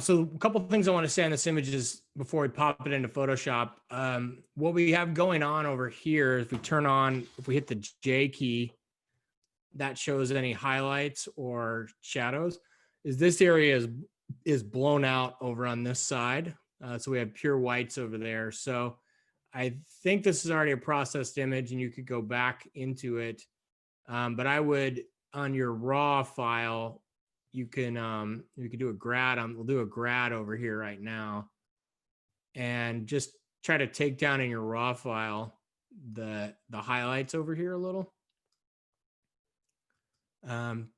So a couple of things I want to say on this image is before we pop it into Photoshop. What we have going on over here, if we hit the J key, that shows any highlights or shadows, is this area is blown out over on this side. So we have pure whites over there. So I think this is already a processed image and you could go back into it. But I would, on your raw file, you could do a grad. We'll do a grad over here right now, and just try to take down in your raw file the highlights over here a little,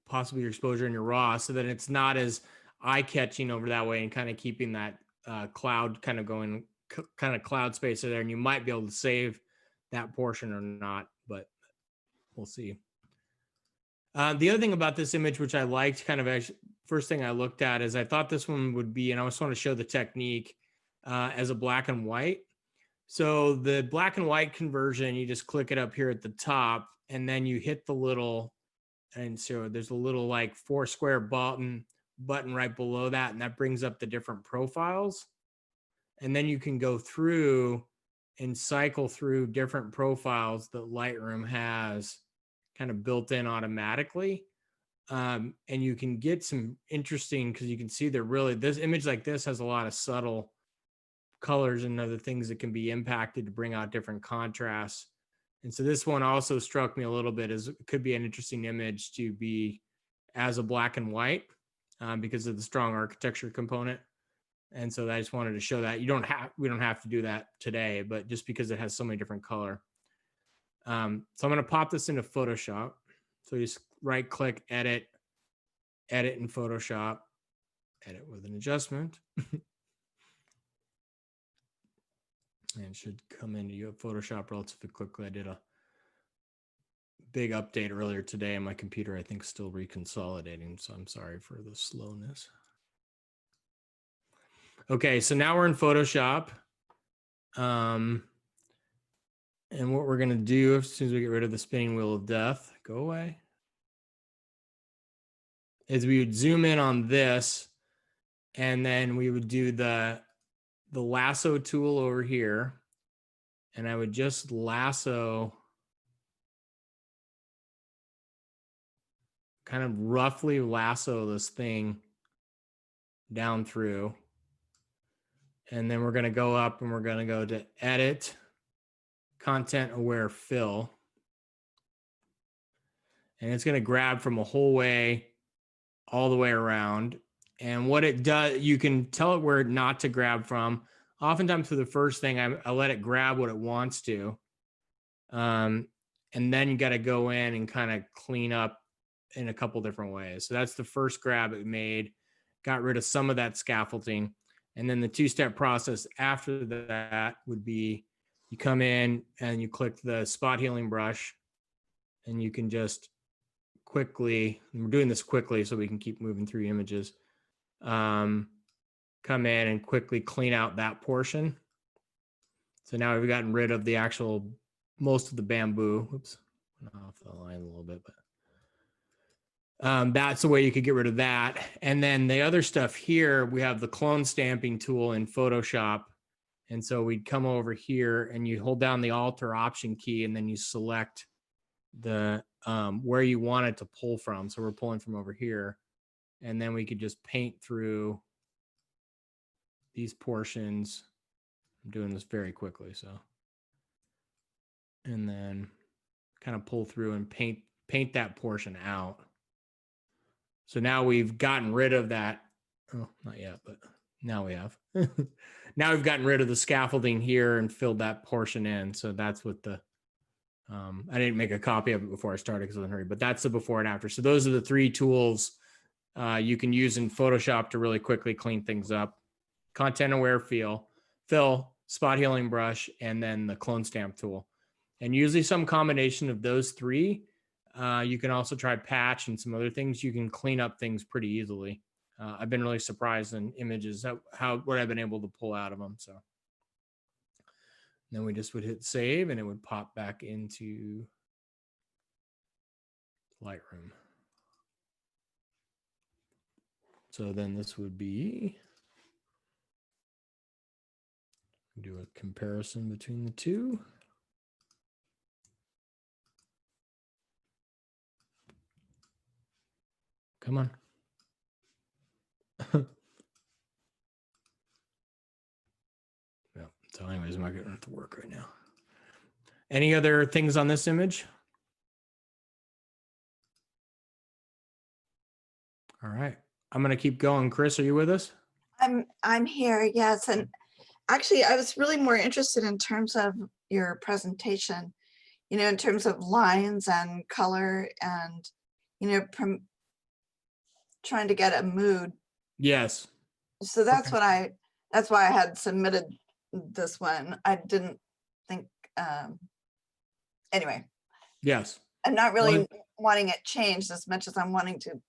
possibly your exposure in your raw, so that it's not as eye-catching over that way, and kind of keeping that cloud kind of going, kind of cloud space there. And you might be able to save that portion or not, but we'll see. The other thing about this image, which I liked, kind of actually, first thing I looked at, is I thought this one would be, and I just want to show the technique as a black and white. So the black and white conversion, you just click it up here at the top, and then you hit the little, and so there's a little like 4 square button right below that, and that brings up the different profiles. And then you can go through and cycle through different profiles that Lightroom has kind of built in automatically. And you can get some interesting, because you can see this image like this has a lot of subtle colors and other things that can be impacted to bring out different contrasts. And so this one also struck me a little bit as it could be an interesting image to be as a black and white because of the strong architecture component. And so I just wanted to show that we don't have to do that today, but just because it has so many different color. So I'm going to pop this into Photoshop. So you just right click, edit in Photoshop, edit with an adjustment. And it should come into your Photoshop relatively quickly. I did a big update earlier today, and my computer, I think, is still reconsolidating. So I'm sorry for the slowness. Okay, so now we're in Photoshop. And what we're going to do, as soon as we get rid of the spinning wheel of death, go away, is we would zoom in on this, and then we would do the lasso tool over here, and I would just lasso, kind of roughly lasso this thing down through. And then we're going to go up and we're going to go to edit, content aware fill. And it's going to grab from a whole way all the way around. And what it does, you can tell it where not to grab from. Oftentimes for the first thing, I let it grab what it wants to. And then you got to go in and kind of clean up in a couple different ways. So that's the first grab it made, got rid of some of that scaffolding. And then the two-step process after that would be you come in and you click the spot healing brush, and you can just quickly, and we're doing this quickly so we can keep moving through images, come in and quickly clean out that portion. So now we've gotten rid of the actual, most of the bamboo. Oops, went off the line a little bit, but that's the way you could get rid of that. And then the other stuff here, we have the clone stamping tool in Photoshop. And so we'd come over here and you hold down the Alt or Option key, and then you select the where you want it to pull from. So we're pulling from over here, and then we could just paint through these portions. I'm doing this very quickly, so. And then kind of pull through and paint that portion out. So now we've gotten rid of that. Oh, not yet, but now we have. Now we've gotten rid of the scaffolding here and filled that portion in. So that's what the, I didn't make a copy of it before I started because I was in a hurry, but that's the before and after. So those are the three tools you can use in Photoshop to really quickly clean things up. Content aware fill, spot healing brush, and then the clone stamp tool. And usually some combination of those three. You can also try patch and some other things. You can clean up things pretty easily. I've been really surprised in images what I've been able to pull out of them. So then we just would hit save and it would pop back into Lightroom. So then this would be, do a comparison between the two. Come on. Yeah. So anyways, I'm not getting it to work right now. Any other things on this image? All right. I'm going to keep going. Chris, are you with us? I'm here, yes. And actually, I was really more interested in terms of your presentation, in terms of lines and color and, trying to get a mood. Yes. So that's Okay. that's why I had submitted this one. I didn't think, anyway, Yes. I'm not really Well, wanting it changed as much as I'm wanting to,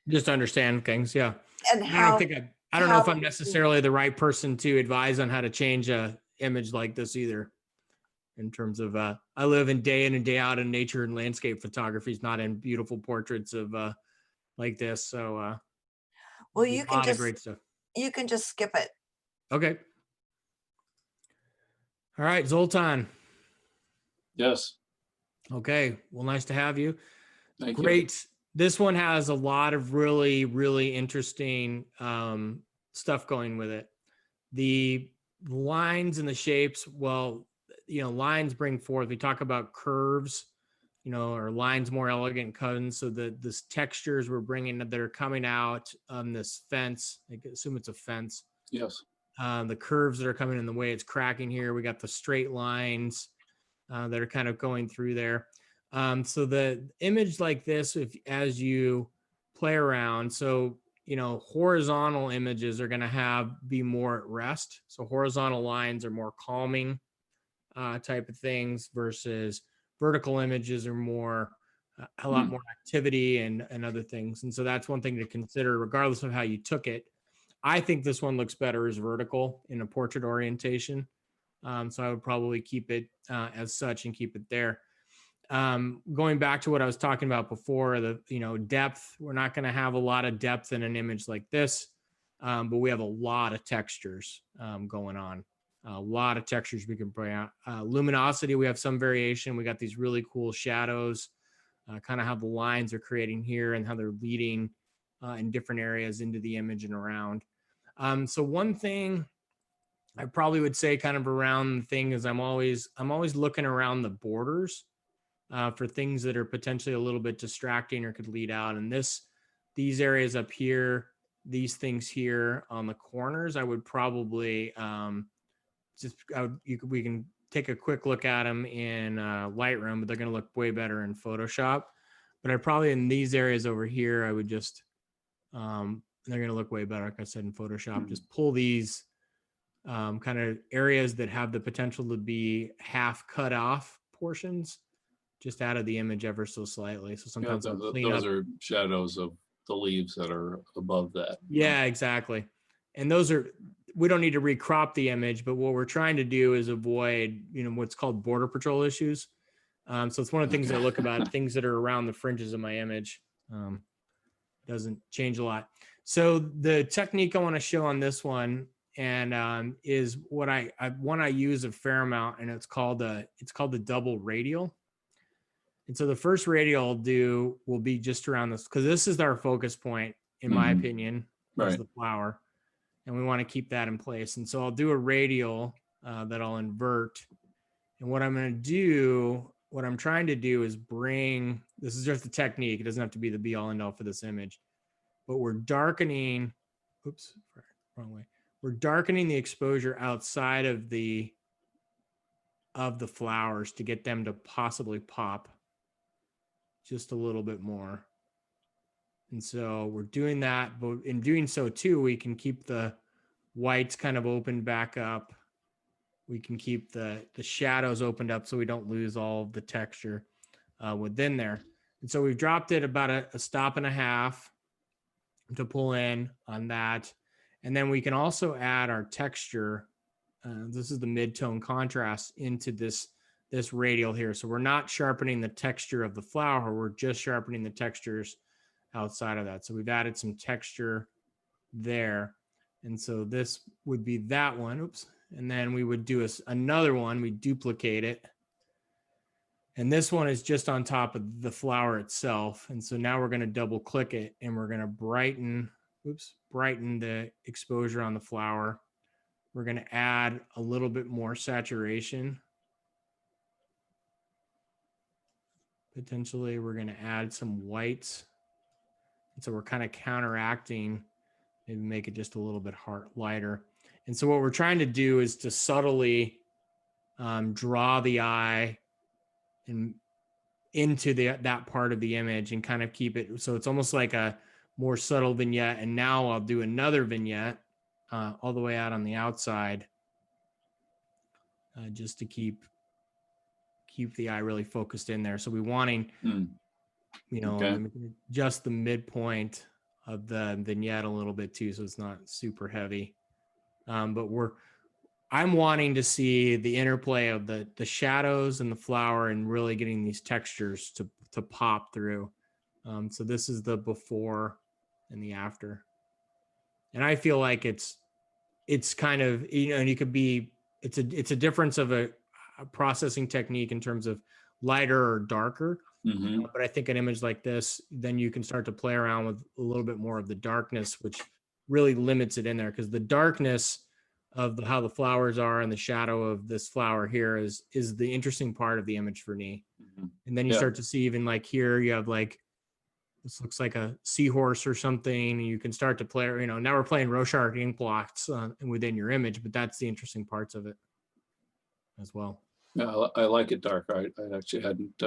just understand things. Yeah. and I how, don't know if I'm how- necessarily the right person to advise on how to change a image like this either. In terms of, I live in and day out in nature and landscape photography, not in beautiful portraits of like this. So, well, a lot of great stuff. you can just skip it. Okay. All right, Zoltan. Yes, Okay. Well, nice to have you. thank you. Great. This one has a lot of really, really interesting stuff going with it. The lines and the shapes, well, lines bring forth, we talk about curves, or lines more elegant cuts. So this textures we're bringing that are coming out on this fence, I assume it's a fence. Yes, The curves that are coming in the way it's cracking here. We got the straight lines that are kind of going through there. So the image like this, as you play around, so horizontal images are going to be more at rest. So horizontal lines are more calming type of things versus vertical images are more a lot more activity and other things. And so that's one thing to consider regardless of how you took it. I think this one looks better as vertical in a portrait orientation. So I would probably keep it as such and keep it there. Going back to what I was talking about before, the depth, we're not going to have a lot of depth in an image like this, but we have a lot of textures going on. A lot of textures we can bring out. Luminosity, we have some variation. We got these really cool shadows, kind of how the lines are creating here and how they're leading in different areas into the image and around. So one thing I probably would say kind of around the thing is I'm always looking around the borders for things that are potentially a little bit distracting or could lead out. And these areas up here, these things here on the corners, I would probably we can take a quick look at them in Lightroom, but they're going to look way better in Photoshop. But I probably in these areas over here, I would just they're going to look way better, like I said, in Photoshop. Just pull these kind of areas that have the potential to be half cut off portions just out of the image ever so slightly. So Yeah, sometimes I'll clean those up. are shadows of the leaves that are above that. Yeah, exactly. And those are, we don't need to recrop the image, but what we're trying to do is avoid, what's called border patrol issues. So it's one of the things I look about, things that are around the fringes of my image. Doesn't change a lot. So the technique I want to show on this one and is what I use a fair amount, and it's called the double radial. And so the first radial I'll do will be just around this, because this is our focus point, in my opinion, is Right. the flower. And we want to keep that in place. And so I'll do a radial that I'll invert. And what I'm going to do, what I'm trying to do is bring, this is just a technique. It doesn't have to be the be all end all for this image, but we're darkening, oops, wrong way. We're darkening the exposure outside of the flowers to get them to possibly pop just a little bit more. And so we're doing that, but in doing so too, we can keep the whites kind of opened back up. We can keep the shadows opened up so we don't lose all of the texture within there. And so we've dropped it about a stop and a half to pull in on that. And then we can also add our texture. This is the mid-tone contrast into this radial here. So we're not sharpening the texture of the flower. We're just sharpening the textures outside of that. So we've added some texture there. And so this would be that one. Oops. And then we would do another one. We duplicate it. And this one is just on top of the flower itself. And so now we're going to double click it and we're going to brighten the exposure on the flower. We're going to add a little bit more saturation. Potentially, we're going to add some whites. And so we're kind of counteracting, maybe make it just a little bit lighter. And so what we're trying to do is to subtly draw the eye and into that part of the image and kind of keep it. So it's almost like a more subtle vignette. And now I'll do another vignette all the way out on the outside just to keep the eye really focused in there. So we're wanting, just the midpoint of the vignette a little bit too, so it's not super heavy. But I'm wanting to see the interplay of the shadows and the flower and really getting these textures to pop through. So this is the before and the after. And I feel like it's kind of, and you could be, it's a difference of a processing technique in terms of lighter or darker. But I think an image like this, then you can start to play around with a little bit more of the darkness, which really limits it in there, because the darkness of how the flowers are and the shadow of this flower here is the interesting part of the image for me. And then you start to see, even like here, you have like, this looks like a seahorse or something. And you can start to play, now we're playing Rorschach ink blots within your image, but that's the interesting parts of it as well. Yeah, I like it dark. I actually hadn't,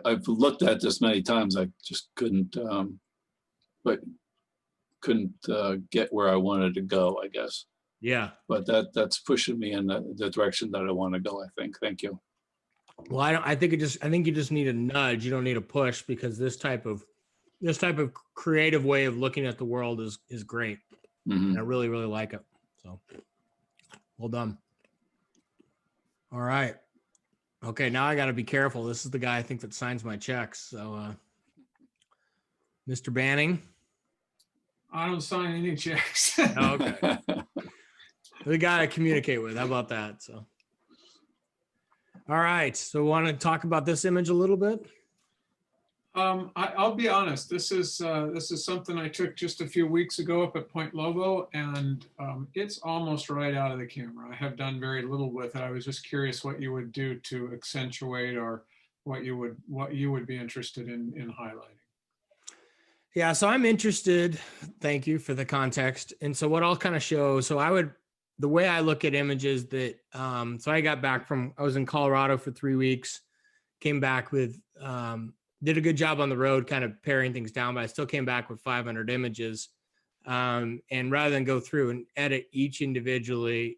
I've looked at this many times. I just couldn't get where I wanted to go, I guess. Yeah. But that's pushing me in the direction that I want to go, I think. Thank you. Well, I think you just need a nudge. You don't need a push, because this type of creative way of looking at the world is great. And I really, really like it. So well done. All right. Okay, now I got to be careful. This is the guy I think that signs my checks. So Mr. Banning. I don't sign any checks. Oh, okay. The guy I communicate with. How about that? So, all right. So, want to talk about this image a little bit? I'll be honest. This is something I took just a few weeks ago up at Point Lobo, and it's almost right out of the camera. I have done very little with it. I was just curious what you would do to accentuate, or what you would be interested in highlighting. Yeah, so I'm interested. Thank you for the context. And so what I'll kind of show, the way I look at images that, so I was in Colorado for 3 weeks, came back with, did a good job on the road, kind of paring things down, but I still came back with 500 images And rather than go through and edit each image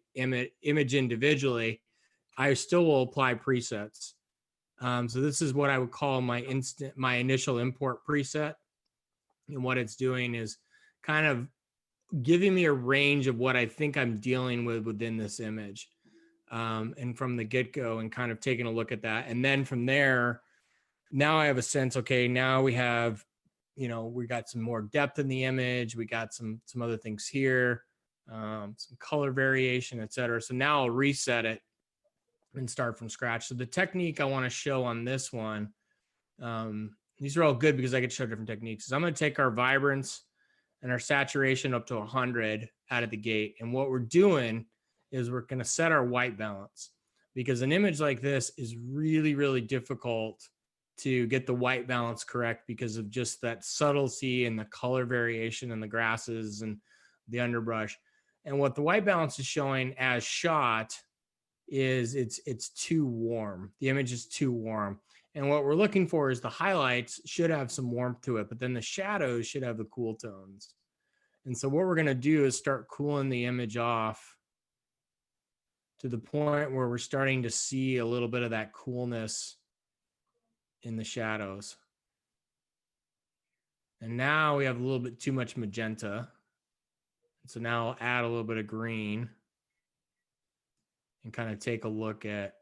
individually, I still will apply presets. So this is what I would call my initial import preset. And what it's doing is kind of giving me a range of what I think I'm dealing with within this image. And from the get-go, and kind of taking a look at that. And then from there, now I have a sense, okay, now we have, we got some more depth in the image. We got some other things here, some color variation, et cetera. So now I'll reset it and start from scratch. So the technique I want to show on this one, these are all good because I could show different techniques. So I'm going to take our vibrance and our saturation up to 100 out of the gate. And what we're doing is we're going to set our white balance, because an image like this is really, really difficult to get the white balance correct because of just that subtlety and the color variation in the grasses and the underbrush. And what the white balance is showing as shot is it's too warm. The image is too warm. And what we're looking for is the highlights should have some warmth to it, but then the shadows should have the cool tones. And so what we're going to do is start cooling the image off to the point where we're starting to see a little bit of that coolness in the shadows. And now we have a little bit too much magenta. So now I'll add a little bit of green and kind of take a look at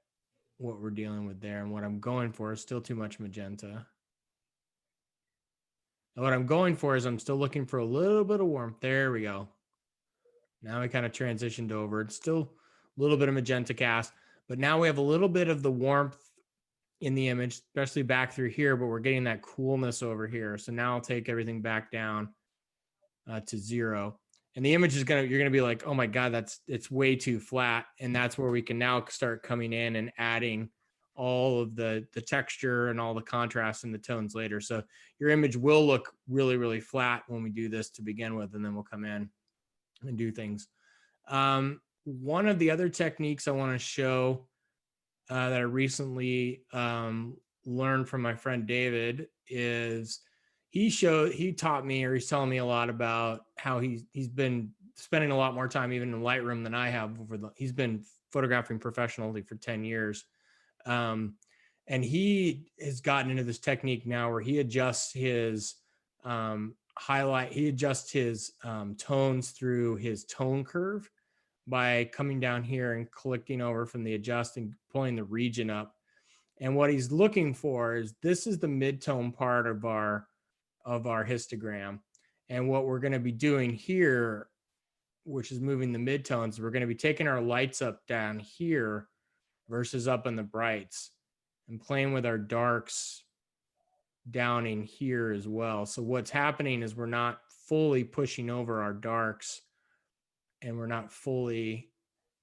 what we're dealing with there. And what I'm going for is still too much magenta. And what I'm going for is I'm still looking for a little bit of warmth. There we go. Now we kind of transitioned over. It's still a little bit of magenta cast, but now we have a little bit of the warmth in the image, especially back through here, but we're getting that coolness over here. So now I'll take everything back down to 0. And the image is you're gonna be like, oh my God, it's way too flat. And that's where we can now start coming in and adding all of the texture and all the contrast and the tones later. So your image will look really, really flat when we do this to begin with, and then we'll come in and do things. One of the other techniques I want to show that I recently learned from my friend David is he taught me, or he's telling me a lot about how he's been spending a lot more time even in Lightroom than I have. He's been photographing professionally for 10 years. And he has gotten into this technique now where he adjusts his tones through his tone curve by coming down here and clicking over from the adjust and pulling the region up. And what he's looking for is this is the mid-tone part of our histogram. And what we're going to be doing here, which is moving the midtones, we're going to be taking our lights up down here versus up in the brights, and playing with our darks down in here as well. So what's happening is we're not fully pushing over our darks, and we're not fully,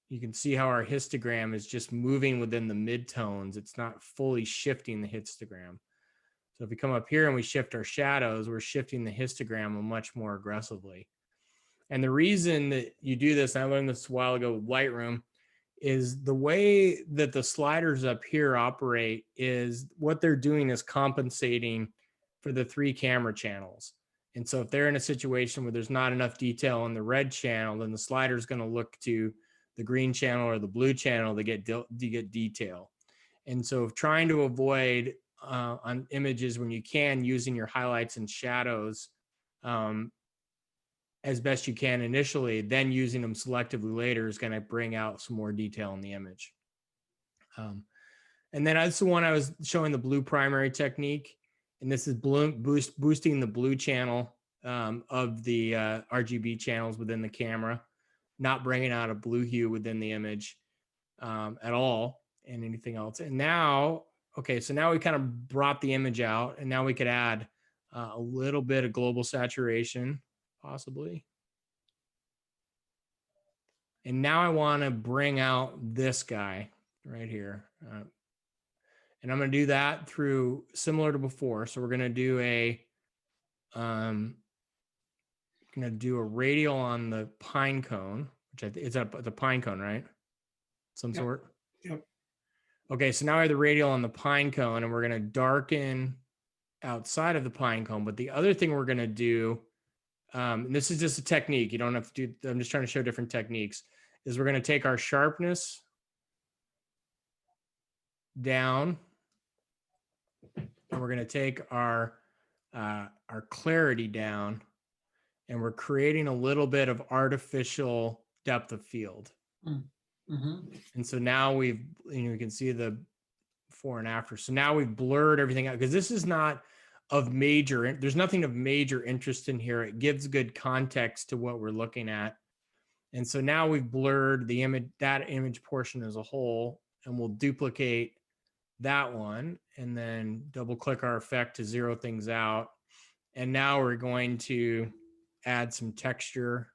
you can see how our histogram is just moving within the midtones. It's not fully shifting the histogram. So if we come up here and we shift our shadows, we're shifting the histogram much more aggressively. And the reason that you do this, and I learned this a while ago with Lightroom, is the way that the sliders up here operate is what they're doing is compensating for the 3 camera channels. And so if they're in a situation where there's not enough detail on the red channel, then the slider is going to look to the green channel or the blue channel to get detail. And so trying to avoid on images when you can, using your highlights and shadows as best you can initially, then using them selectively later is going to bring out some more detail in the image. And then that's the one I was showing, the blue primary technique. And this is boosting the blue channel of the RGB channels within the camera, not bringing out a blue hue within the image at all and anything else. And now, okay, so now we kind of brought the image out, and now we could add a little bit of global saturation, possibly. And now I want to bring out this guy right here. And I'm going to do that through similar to before. So we're going to do a radial on the pine cone, which I think it's a pine cone, right? Some sort. Yep. Okay, so now I have the radial on the pine cone, and we're going to darken outside of the pine cone. But the other thing we're going to do and this is just a technique. You don't have to do, I'm just trying to show different techniques, is we're going to take our sharpness down, and we're going to take our clarity down, and we're creating a little bit of artificial depth of field. Mm-hmm. And so now we've, you can see the before and after. So now we've blurred everything out, because this is not of major, there's nothing of major interest in here. It gives good context to what we're looking at. And so now we've blurred the image, that image portion as a whole, and we'll duplicate that one and then double click our effect to zero things out. And now we're going to add some texture,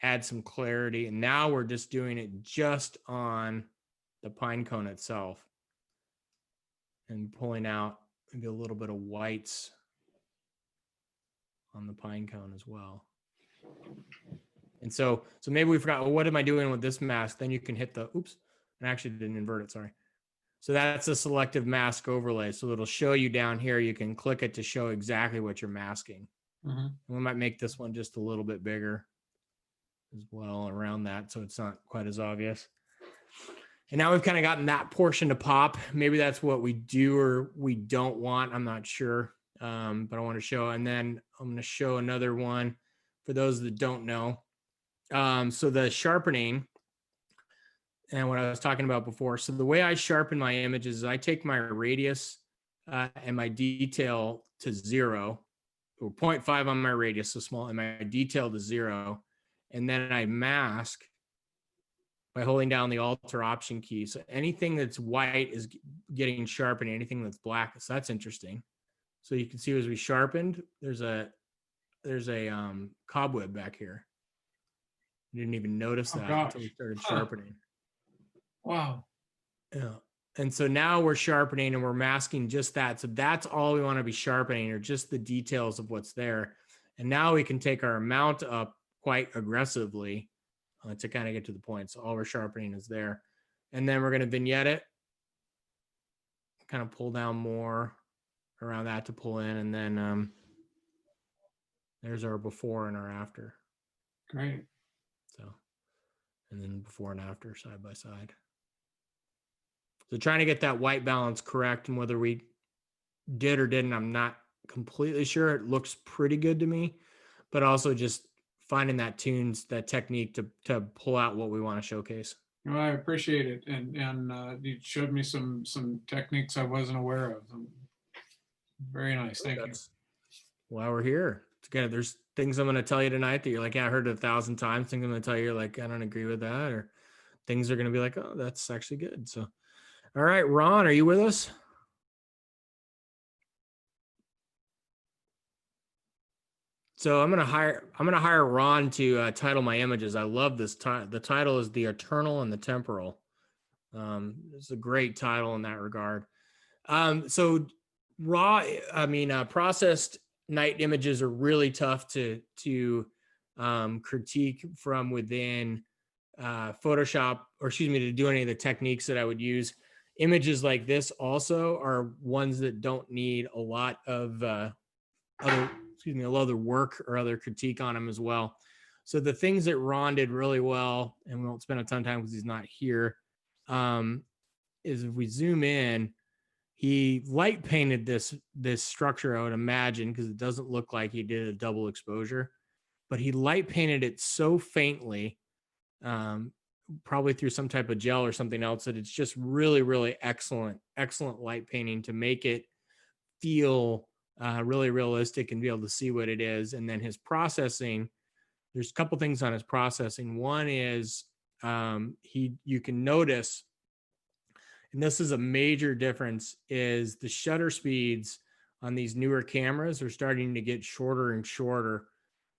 add some clarity. And now we're just doing it just on the pine cone itself and pulling out maybe a little bit of whites on the pine cone as well. And so maybe we forgot, well, what am I doing with this mask? Then you can hit the, oops, I actually didn't invert it, sorry. So that's a selective mask overlay. So it'll show you down here, you can click it to show exactly what you're masking. Mm-hmm. And we might make this one just a little bit bigger as well around that, so it's not quite as obvious. And now we've kind of gotten that portion to pop. Maybe that's what we do or we don't want. I'm not sure, but I want to show. And then I'm going to show another one for those that don't know. So the sharpening and what I was talking about before. So the way I sharpen my images is I take my radius and my detail to 0, or 0.5 on my radius, so small, and my detail to 0. And then I mask by holding down the Alt or Option key. So anything that's white is getting sharpened, anything that's black. So that's interesting. So you can see as we sharpened, there's a cobweb back here. You didn't even notice that until we started sharpening. Wow. Yeah. And so now we're sharpening and we're masking just that. So that's all we want to be sharpening, or just the details of what's there. And now we can take our amount up quite aggressively to kind of get to the point. So all we're sharpening is there. And then we're going to vignette it, kind of pull down more around that to pull in. And then there's our before and our after. Great. So, and then before and after side by side. So trying to get that white balance correct, and whether we did or didn't, I'm not completely sure. It looks pretty good to me, but also just finding that technique to pull out what we want to showcase. Well, I appreciate it. And you showed me some techniques I wasn't aware of. Very nice. Thank you. Why we're here. It's good. There's things I'm going to tell you tonight that you're like, yeah, I heard it 1,000 times. Things I'm going to tell you, you're like, I don't agree with that. Or things are going to be like, oh, that's actually good. So, all right, Ron, are you with us? So I'm gonna hire Ron to title my images. I love this title. The title is The Eternal and the Temporal. It's a great title in that regard. So processed night images are really tough to critique from within Photoshop, or excuse me, to do any of the techniques that I would use. Images like this also are ones that don't need a lot of other work or other critique on them as well. So the things that Ron did really well, and we won't spend a ton of time because he's not here, is if we zoom in, he light painted this structure, I would imagine, because it doesn't look like he did a double exposure, but he light painted it so faintly, probably through some type of gel or something else, that it's just really, really excellent light painting to make it feel really realistic and be able to see what it is. And then his processing, there's a couple things on his processing. One is you can notice, and this is a major difference, is the shutter speeds on these newer cameras are starting to get shorter and shorter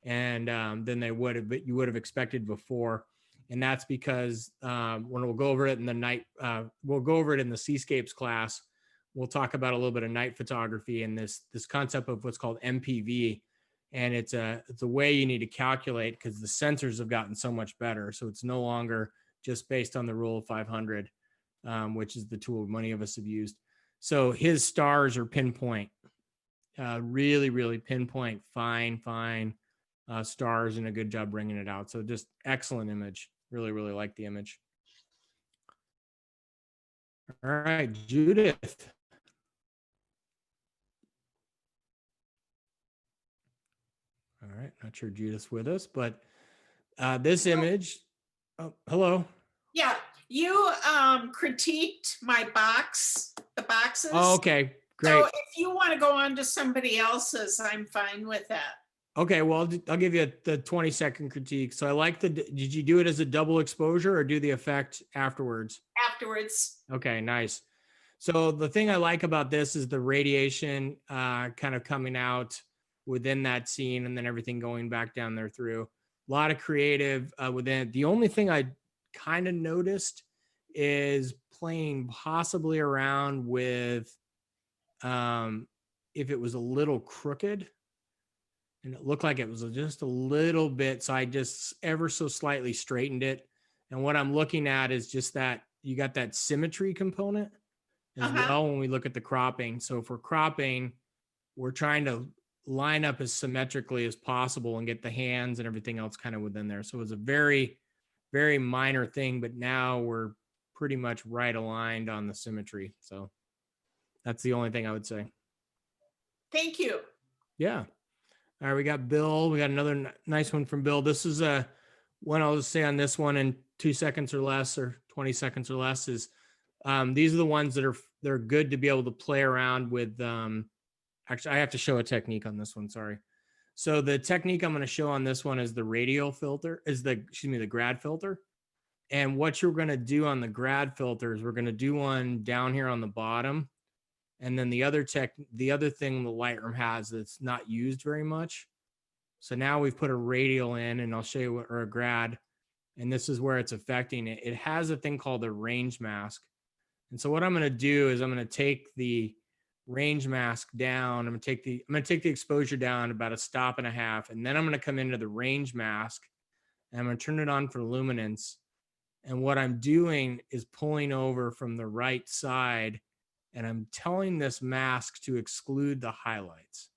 and than they would have, but you would have expected before. And that's because when we'll go over it in the night, we'll go over it in the Seascapes class. We'll talk about a little bit of night photography and this concept of what's called MPV. And it's a way you need to calculate, because the sensors have gotten so much better. So it's no longer just based on the rule of 500, which is the tool many of us have used. So his stars are pinpoint. really, really pinpoint fine stars and a good job bringing it out. So just excellent image. Really, really like the image. All right, Judith. All right, not sure Judith's with us, but this image, oh, hello. Yeah, you critiqued my the boxes. Oh, okay, great. So if you want to go on to somebody else's, I'm fine with that. Okay, well, I'll give you the 20-second critique. So I like did you do it as a double exposure or do the effect afterwards? Afterwards. Okay, nice. So the thing I like about this is the radiation kind of coming out within that scene and then everything going back down there through. A lot of creative within it. The only thing I kind of noticed is playing possibly around with if it was a little crooked and it looked like it was just a little bit. So I just ever so slightly straightened it. And what I'm looking at is just that you got that symmetry component as well when we look at the cropping. So for cropping, we're trying to line up as symmetrically as possible and get the hands and everything else kind of within there. So it was a very, very minor thing, but now we're pretty much right aligned on the symmetry. So that's the only thing I would say. Thank you. Yeah. All right, we got Bill. We got another nice one from Bill. This is a one I'll just say on this one in 2 seconds or less, or 20 seconds or less, is these are the ones that they're good to be able to play around with. Actually, I have to show a technique on this one. Sorry. So the technique I'm going to show on this one is the radial filter, the grad filter. And what you're going to do on the grad filter is we're going to do one down here on the bottom. And then the other thing the Lightroom has that's not used very much. So now we've put a radial in, and I'll show you or a grad, and this is where it's affecting it. It has a thing called a range mask. And so what I'm going to do is I'm going to take the range mask down. I'm going to take the exposure down about 1.5 stops, and then I'm going to come into the range mask and I'm going to turn it on for luminance. And what I'm doing is pulling over from the right side, and I'm telling this mask to exclude the highlights.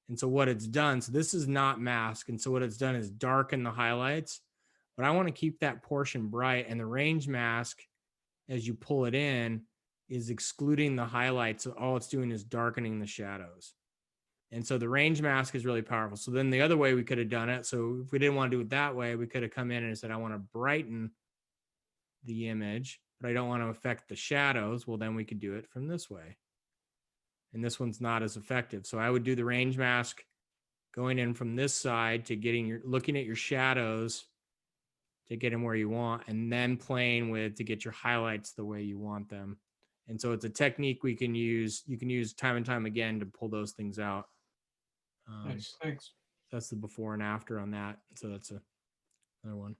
And so what it's done, so this is not mask. And so what it's done is darken the highlights, but I want to keep that portion bright. And the range mask, as you pull it in, is excluding the highlights. So all it's doing is darkening the shadows. And so the range mask is really powerful. So then the other way we could have done it, so if we didn't want to do it that way, we could have come in and said, I want to brighten the image, but I don't want to affect the shadows. Well, then we could do it from this way. And this one's not as effective. So I would do the range mask going in from this side to looking at your shadows to get them where you want, and then playing with to get your highlights the way you want them. And so it's a technique we can use. You can use time and time again to pull those things out. Nice, thanks. That's the before and after on that. So that's another one.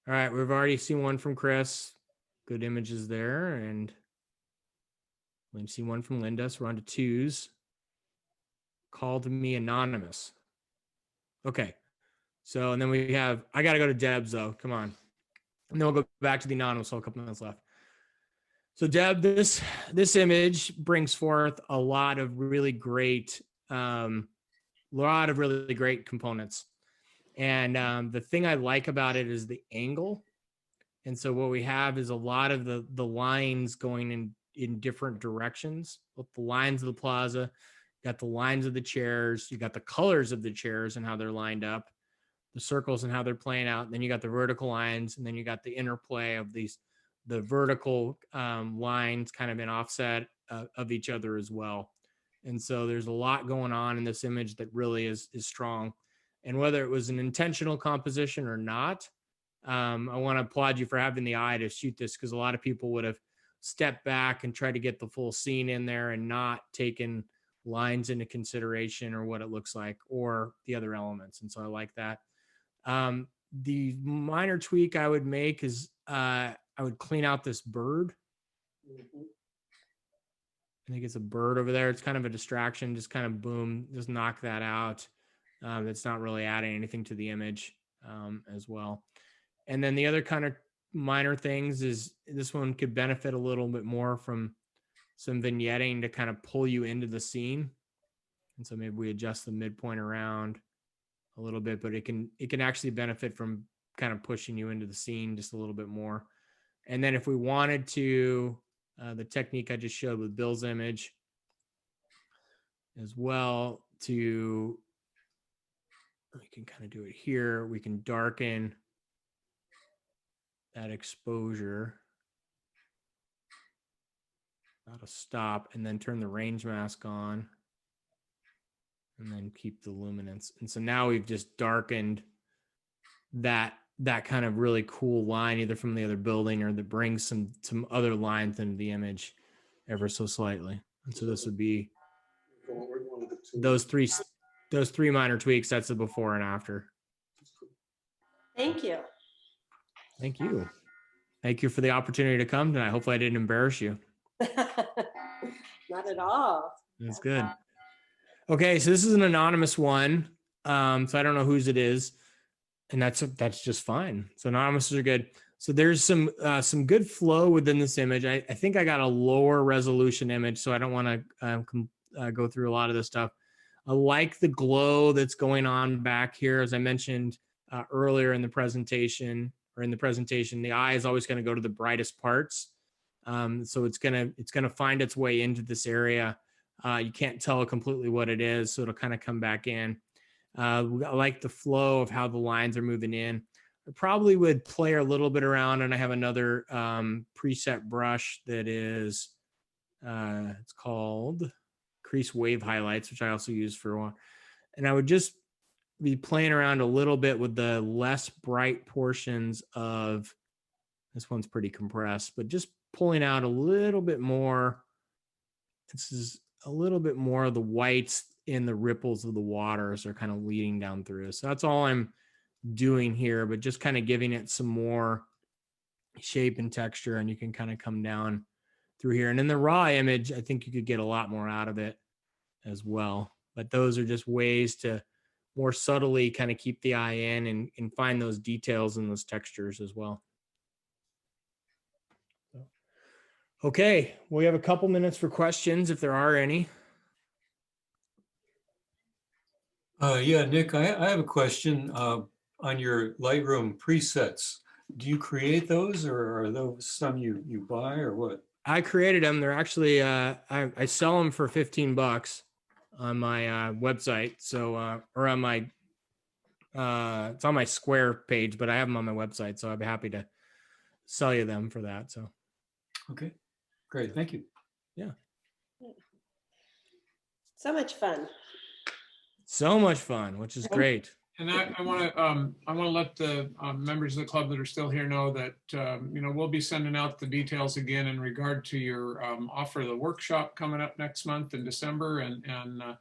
All right, we've already seen one from Chris. Good images there. And we've seen one from Linda. So we're on to twos. Called me anonymous. Okay. So, and then we have, I got to go to Deb's though. Come on. And then we'll go back to the anonymous. So a couple minutes left. So Deb, this image brings forth a lot of really great, components. And the thing I like about it is the angle. And so what we have is a lot of the lines going in different directions. The lines of the plaza, you got the lines of the chairs, you got the colors of the chairs and how they're lined up, the circles and how they're playing out. And then you got the vertical lines, and then you got the interplay of the vertical lines kind of in offset of each other as well. And so there's a lot going on in this image that really is strong. And whether it was an intentional composition or not, I want to applaud you for having the eye to shoot this, because a lot of people would have stepped back and tried to get the full scene in there and not taken lines into consideration or what it looks like or the other elements. And so I like that. The minor tweak I would make is I would clean out this bird. I think it's a bird over there. It's kind of a distraction. Just kind of boom, just knock that out. It's not really adding anything to the image as well. And then the other kind of minor things is this one could benefit a little bit more from some vignetting to kind of pull you into the scene. And so maybe we adjust the midpoint around a little bit, but it can actually benefit from kind of pushing you into the scene just a little bit more. And then if we wanted to, the technique I just showed with Bill's image as well, to, we can kind of do it here. We can darken that exposure. That'll stop, and then turn the range mask on, and then keep the luminance. And so now we've just darkened that kind of really cool line, either from the other building or that brings some other lines into the image ever so slightly. And so this would be those three minor tweaks. That's the before and after. Thank you. Thank you. Thank you for the opportunity to come tonight. Hopefully I didn't embarrass you. Not at all. That's good. Okay, so this is an anonymous one. So I don't know whose it is, and that's just fine. So anonymous are good. So there's some good flow within this image. I think I got a lower resolution image, so I don't want to go through a lot of this stuff. I like the glow that's going on back here, as I mentioned earlier in the presentation. The eye is always going to go to the brightest parts. So it's gonna find its way into this area. You can't tell completely what it is, so it'll kind of come back in. I like the flow of how the lines are moving in. I probably would play a little bit around, and I have another preset brush that is, it's called Crease Wave Highlights, which I also use for a while. And I would just be playing around a little bit with the less bright portions of, this one's pretty compressed, but just pulling out a little bit more. This is a little bit more of the whites in the ripples of the waters are kind of leading down through. So that's all I'm doing here, but just kind of giving it some more shape and texture, and you can kind of come down through here. And in the raw image, I think you could get a lot more out of it as well. But those are just ways to more subtly kind of keep the eye in and find those details and those textures as well. Okay, we have a couple minutes for questions if there are any. Yeah, Nick, I have a question on your Lightroom presets. Do you create those, or are those some you buy, or what? I created them. They're actually, I sell them for $15 on my website. So, or on my, it's on my Square page, but I have them on my website. So I'd be happy to sell you them for that. So. Okay, great. Thank you. Yeah. So much fun. So much fun, which is great. And I want to let the members of the club that are still here know that we'll be sending out the details again in regard to your offer of the workshop coming up next month in December, and I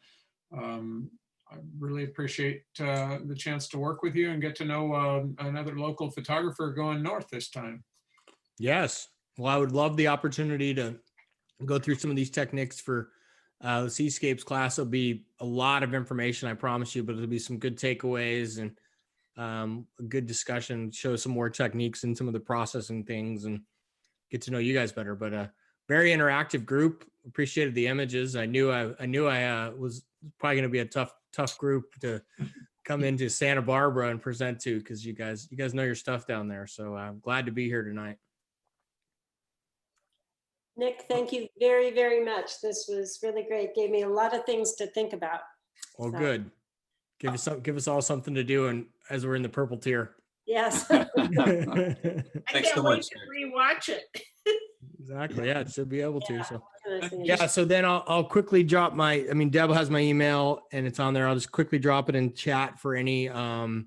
really appreciate the chance to work with you and get to know another local photographer going north this time. Yes. Well, I would love the opportunity to go through some of these techniques for the Seascapes class. Will be a lot of information, I promise you, but it'll be some good takeaways and a good discussion, show some more techniques and some of the processing things and get to know you guys better. But a very interactive group. Appreciated the images. I knew I was probably going to be a tough group to come into Santa Barbara and present to, because you guys know your stuff down there. So I'm glad to be here tonight. Nick, thank you very, very much. This was really great. Gave me a lot of things to think about. Well, So, good. Give us all something to do, and as we're in the purple tier. Yes. I Thanks can't so wait much, to rewatch it. Exactly. Yeah, it should be able to. So Interesting. yeah. So then I'll quickly drop Deb has my email and it's on there. I'll just quickly drop it in chat for any of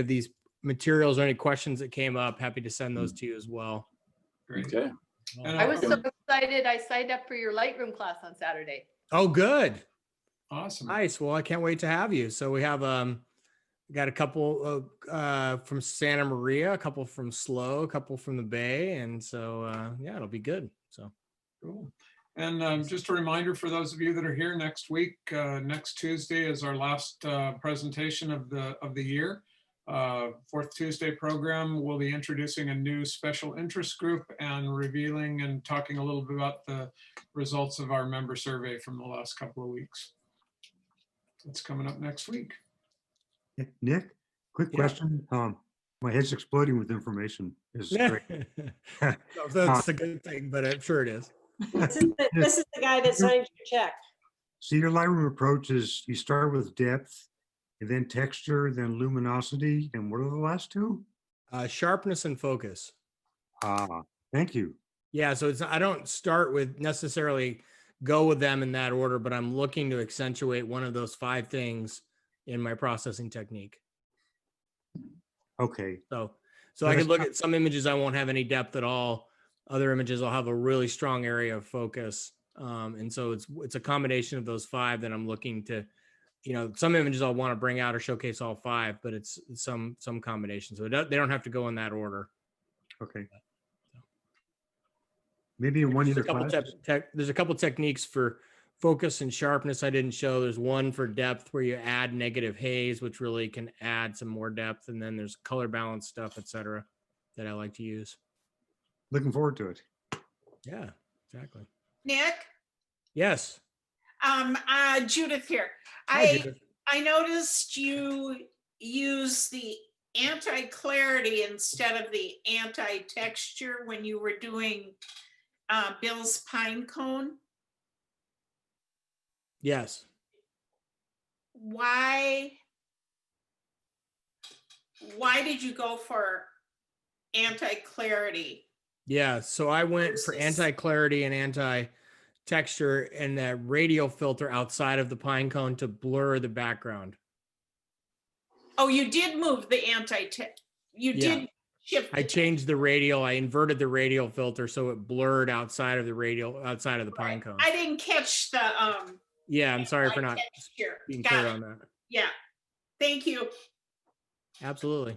these materials or any questions that came up. Happy to send those to you as well. Great. Okay. And I was so excited. I signed up for your Lightroom class on Saturday. Oh, good. awesome. Nice. Well, I can't wait to have you. So we have got a couple from Santa Maria, a couple from SLO, a couple from the Bay, and so yeah, it'll be good. So Cool. And just a reminder for those of you that are here next week, next Tuesday is our last presentation of the year. Fourth Tuesday program, we'll be introducing a new special interest group and revealing and talking a little bit about the results of our member survey from the last couple of weeks. That's coming up next week. Nick, quick Yeah. question. My head's exploding with information. It's great. So that's a good thing, but I'm sure it is. This is the guy that signs your check. See, your Lightroom approach is you start with depth, and then texture, then luminosity, and what are the last two? Sharpness and focus. Ah, thank you. Yeah, so I don't start with necessarily go with them in that order, but I'm looking to accentuate one of those 5 things in my processing technique. Okay. So I can look at some images I won't have any depth at all. Other images I'll have a really strong area of focus. And so it's a combination of those 5 that I'm looking to, some images I'll want to bring out or showcase all 5, but it's some combination. So they don't have to go in that order. Okay. Maybe in one There's year a couple class. there's a couple techniques for focus and sharpness I didn't show. There's one for depth where you add negative haze, which really can add some more depth. And then there's color balance stuff, etc., that I like to use. Looking forward to it. Yeah, exactly. Nick, Yes. Judith here. Hi, Judith. I noticed you use the anti-clarity instead of the anti-texture when you were doing Bill's pine cone. Yes. Why did you go for anti-clarity? Yeah. So I went for anti-clarity and anti-texture and that radial filter outside of the pine cone to blur the background. Oh, you did move the you did shift. I changed the radial. I inverted the radial filter so it blurred outside of the pine cone. I didn't catch the Yeah, I'm sorry for not texture. being Got clear it. on that. Yeah. Thank you. Absolutely.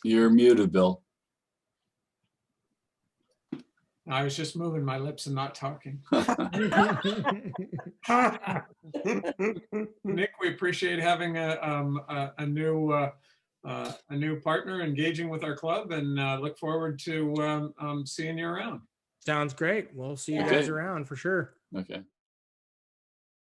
You're muted, Bill. I was just moving my lips and not talking. Nick, we appreciate having a new partner engaging with our club, and look forward to seeing you around. Sounds great. We'll see you Okay. guys around for sure. Okay.